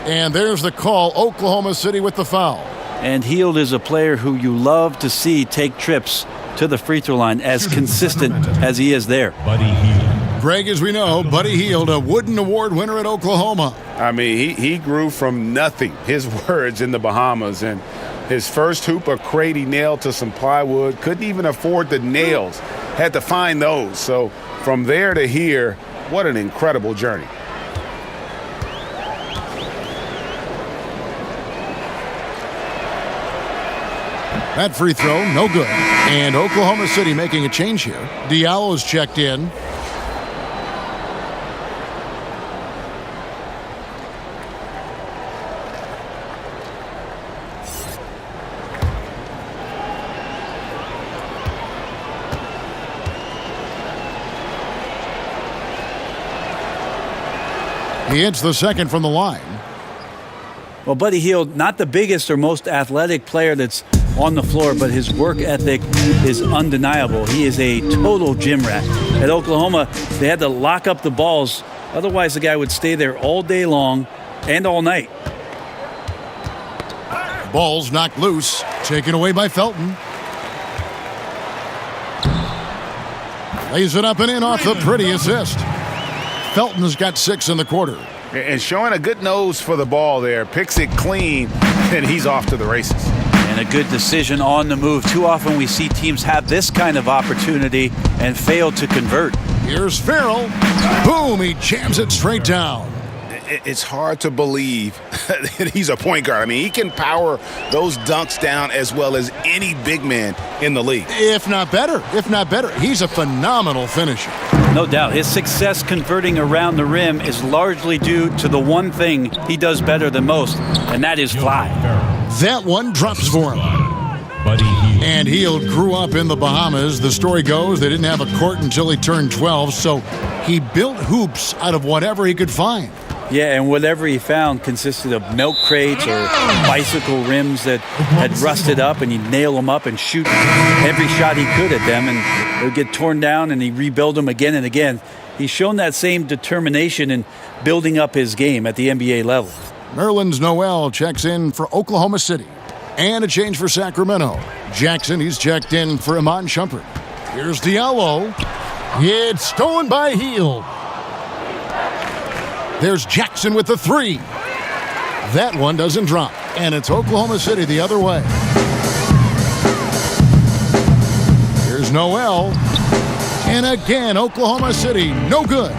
And there's the call. Oklahoma City with the foul. And Hield is a player who you love to see take trips to the free throw line, as consistent as he is there. Buddy Hield. Greg, as we know, Buddy Hield, a Wooden Award winner at Oklahoma. I mean, he grew from nothing, his words, in the Bahamas. And his first hoop, a crate he nailed to some plywood. Couldn't even afford the nails. Had to find those. So from there to here, what an incredible journey. That free throw, no good. And Oklahoma City making a change here. Diallo's checked in. He hits the second from the line. Well, Buddy Hield, not the biggest or most athletic player that's on the floor, but his work ethic is undeniable. He is a total gym rat. At Oklahoma, they had to lock up the balls. Otherwise, the guy would stay there all day long and all night. Ball's knocked loose. Taken away by Felton. Lays it up and in off the pretty assist. Felton's got 6 in the quarter. And showing a good nose for the ball there. Picks it clean, and he's off to the races. And a good decision on the move. Too often we see teams have this kind of opportunity and fail to convert. Here's Farrell. Boom, he jams it straight down. It's hard to believe that he's a point guard. I mean, he can power those dunks down as well as any big man in the league. If not better. He's a phenomenal finisher. No doubt. His success converting around the rim is largely due to the one thing he does better than most, and that is fly. That one drops for him. Buddy Hield. And Hield grew up in the Bahamas. The story goes they didn't have a court until he turned 12, so he built hoops out of whatever he could find. Yeah, and whatever he found consisted of milk crates or bicycle rims that had rusted up, and he'd nail them up and shoot every shot he could at them, and they would get torn down, and he'd rebuild them again and again. He's shown that same determination in building up his game at the NBA level. Nerlens Noel checks in for Oklahoma City. And a change for Sacramento. Jackson, he's checked in for Iman Shumpert. Here's Diallo. It's stolen by Hield. There's Jackson with the 3. That one doesn't drop. And it's Oklahoma City the other way. Here's Noel. And again, Oklahoma City, no good.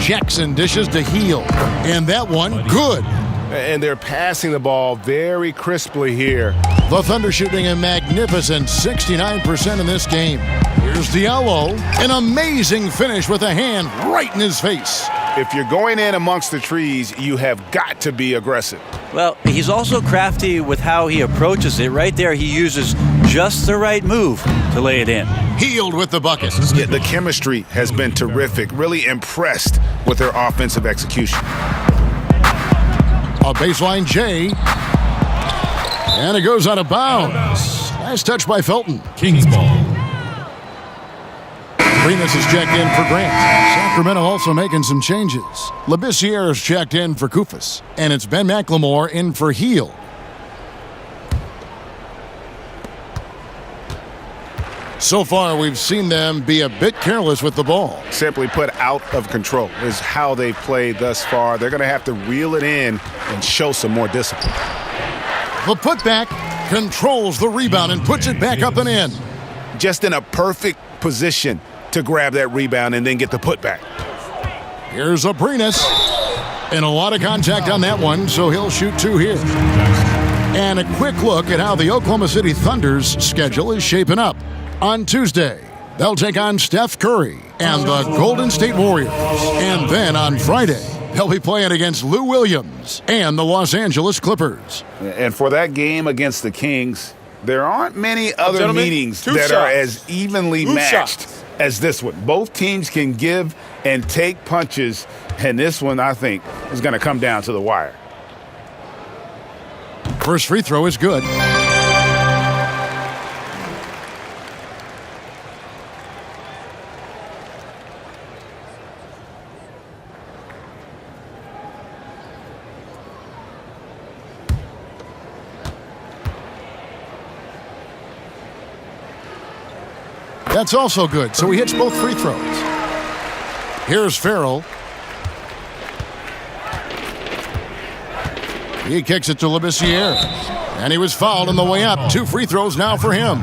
Jackson dishes to Hield. And that one, good. And they're passing the ball very crisply here. The Thunder shooting a magnificent 69% in this game. Here's Diallo. An amazing finish with a hand right in his face. If you're going in amongst the trees, you have got to be aggressive. Well, he's also crafty with how he approaches it. Right there, he uses just the right move to lay it in. Hield with the bucket. Yeah, the chemistry has been terrific. Really impressed with their offensive execution. A baseline J. And it goes out of bounds. Nice touch by Felton. Kings ball. Arenas is checked in for Grant. Sacramento also making some changes. Labissiere is checked in for Kufis. And it's Ben McLemore in for Hield. So far, we've seen them be a bit careless with the ball. Simply put, out of control is how they've played thus far. They're going to have to reel it in and show some more discipline. The putback controls the rebound and puts it back up and in. Just in a perfect position to grab that rebound and then get the putback. Here's Arenas. And a lot of contact on that one, so he'll shoot 2 here. And a quick look at how the Oklahoma City Thunder's schedule is shaping up. On Tuesday, they'll take on Steph Curry and the Golden State Warriors. And then on Friday, they'll be playing against Lou Williams and the Los Angeles Clippers. And for that game against the Kings, there aren't many other meetings that are as evenly matched as this one. Both teams can give and take punches, and this one, I think, is going to come down to the wire. First free throw is good. That's also good, so he hits both free throws. Here's Farrell. He kicks it to Labissiere, and he was fouled on the way up. 2 free throws now for him.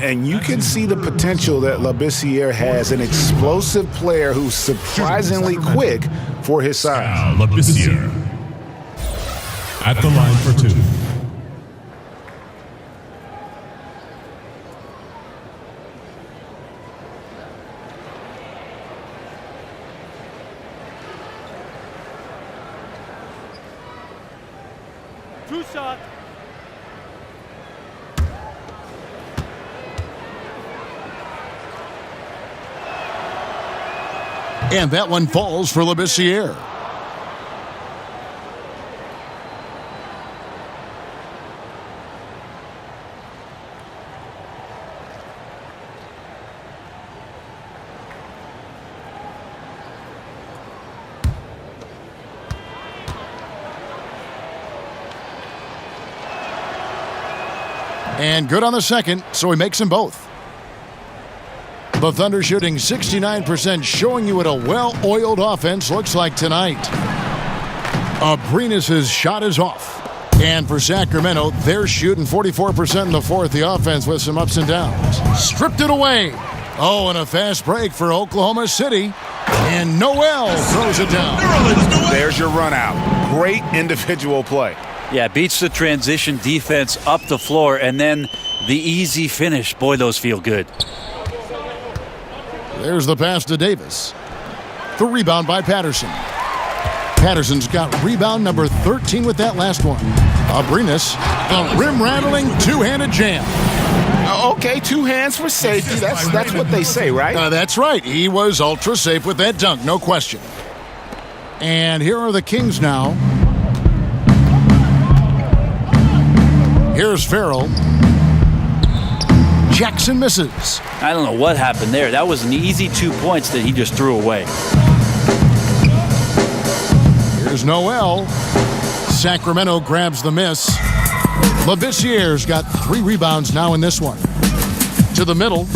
And you can see the potential that Labissiere has, an explosive player who's surprisingly quick for his size. Labissiere at the line for 2. Shot. And that one falls for Labissiere. And good on the second, so he makes them both. The Thunder shooting 69%, showing you what a well-oiled offense looks like tonight. Abrinas' shot is off. And for Sacramento, they're shooting 44% in the fourth. The offense with some ups and downs. Stripped it away. Oh, and a fast break for Oklahoma City. And Noel throws it down. There's your run out. Great individual play. Yeah, beats the transition defense up the floor, and then the easy finish. Boy, those feel good. There's the pass to Davis. The rebound by Patterson. Patterson's got rebound number 13 with that last one. Abrinas, the rim-rattling two-handed jam. Okay, 2 hands for safety. That's what they say, right? That's right. He was ultra safe with that dunk, no question. And here are the Kings now. Here's Farrell. Jackson misses. I don't know what happened there. That was an easy 2 points that he just threw away. Here's Noel. Sacramento grabs the miss. Labissiere's got 3 rebounds now in this one. To the middle.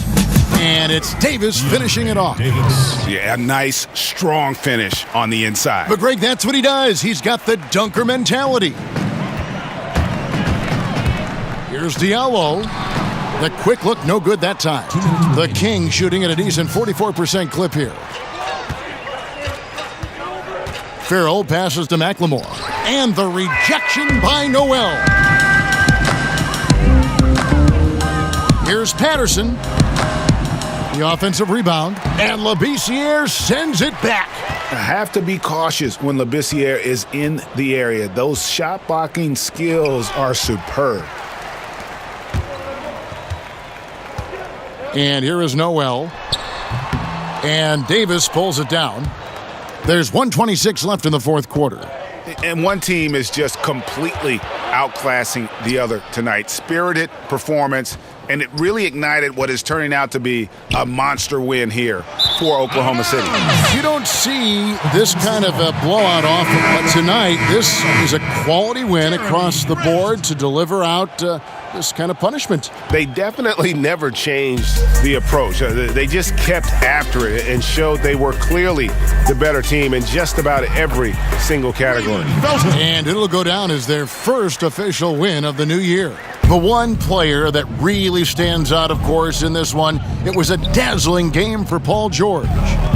And it's Davis finishing it off. Yeah, a nice, strong finish on the inside. But Greg, that's what he does. He's got the dunker mentality. Here's Diallo. The quick look, no good that time. The Kings shooting at a decent 44% clip here. Farrell passes to McLemore. And the rejection by Noel. Here's Patterson. The offensive rebound. And Labissiere sends it back. I have to be cautious when Labissiere is in the area. Those shot blocking skills are superb. And here is Noel. And Davis pulls it down. There's 1:26 left in the fourth quarter. And one team is just completely outclassing the other tonight. Spirited performance, and it really ignited what is turning out to be a monster win here for Oklahoma City. You don't see this kind of a blowout often, but tonight this is a quality win across the board to deliver out this kind of punishment. They definitely never changed the approach. They just kept after it and showed they were clearly the better team in just about every single category. And it'll go down as their first official win of the new year. The one player that really stands out, of course, in this one, it was a dazzling game for Paul George.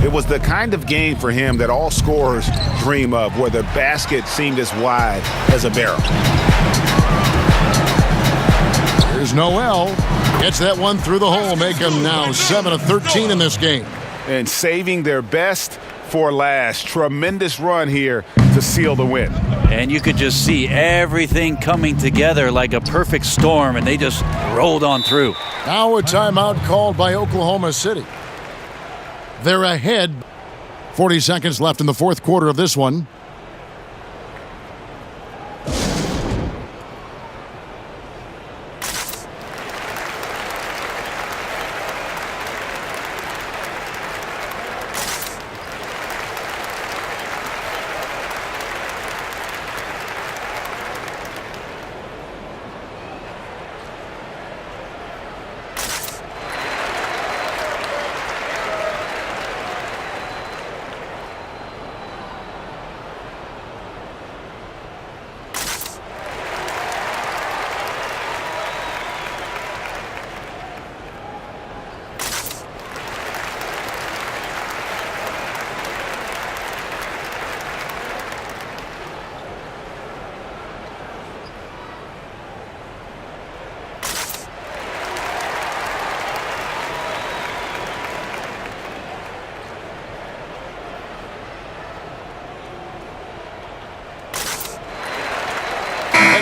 It was the kind of game for him that all scorers dream of, where the basket seemed as wide as a barrel. Here's Noel. Gets that one through the hole, make them now 7 of 13 in this game. And saving their best for last. Tremendous run here to seal the win. And you could just see everything coming together like a perfect storm, and they just rolled on through. Now a timeout called by Oklahoma City. They're ahead. 40 seconds left in the fourth quarter of this one.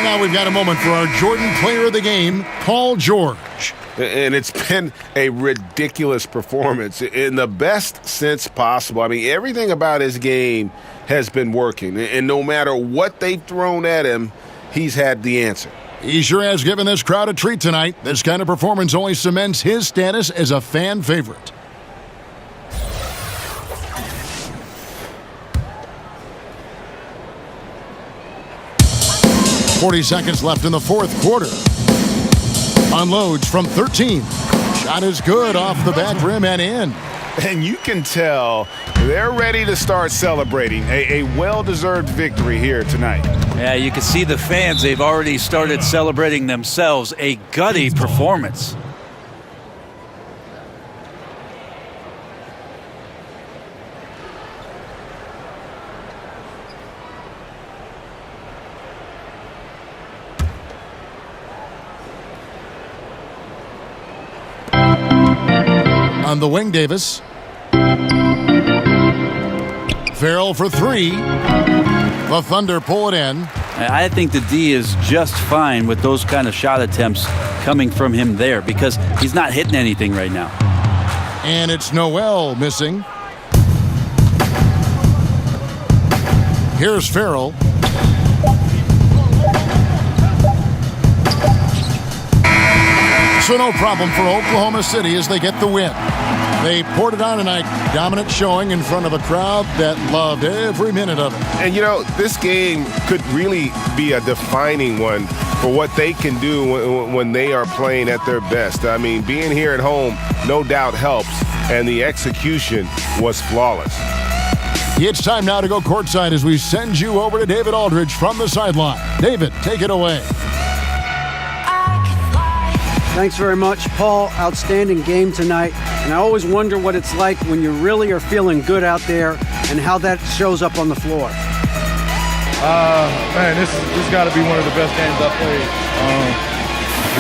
Now we've got a moment for our Jordan Player of the Game, Paul George. And it's been a ridiculous performance in the best sense possible. I mean, everything about his game has been working. And no matter what they've thrown at him, he's had the answer. He sure has given this crowd a treat tonight. This kind of performance only cements his status as a fan favorite. .40 seconds left in the fourth quarter. Unloads from 13. Shot is good off the back rim and in. And you can tell they're ready to start celebrating a well-deserved victory here tonight. Yeah, you can see the fans. They've already started celebrating themselves. A gutty performance. On the wing, Davis. Farrell for three. The Thunder pull it in. I think the D is just fine with those kind of shot attempts coming from him there because he's not hitting anything right now. And it's Noel missing. Here's Farrell. So no problem for Oklahoma City as they get the win. They poured it on tonight, dominant showing in front of a crowd that loved every minute of it. And, you know, this game could really be a defining one for what they can do when they are playing at their best. I mean, being here at home no doubt helps, and the execution was flawless. It's time now to go courtside as we send you over to David Aldridge from the sideline. David, take it away. Thanks very much, Paul. Outstanding game tonight. And I always wonder what it's like when you really are feeling good out there and how that shows up on the floor. Man, this got to be one of the best games I've played.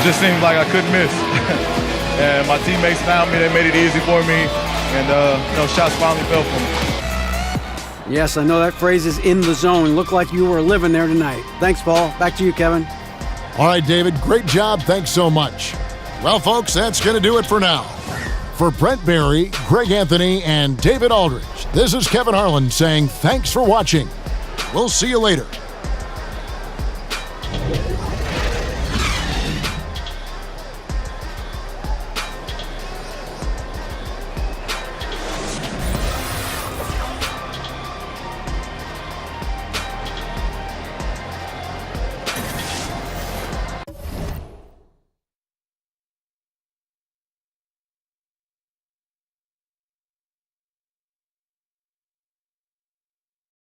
It just seemed like I couldn't miss. And my teammates found me. They made it easy for me. And, shots finally fell for me. Yes, I know that phrase is in the zone. Looked like you were living there tonight. Thanks, Paul. Back to you, Kevin. All right, David, great job. Thanks so much. Well, folks, that's going to do it for now. For Brent Barry, Greg Anthony, and David Aldridge, this is Kevin Harlan saying thanks for watching. We'll see you later.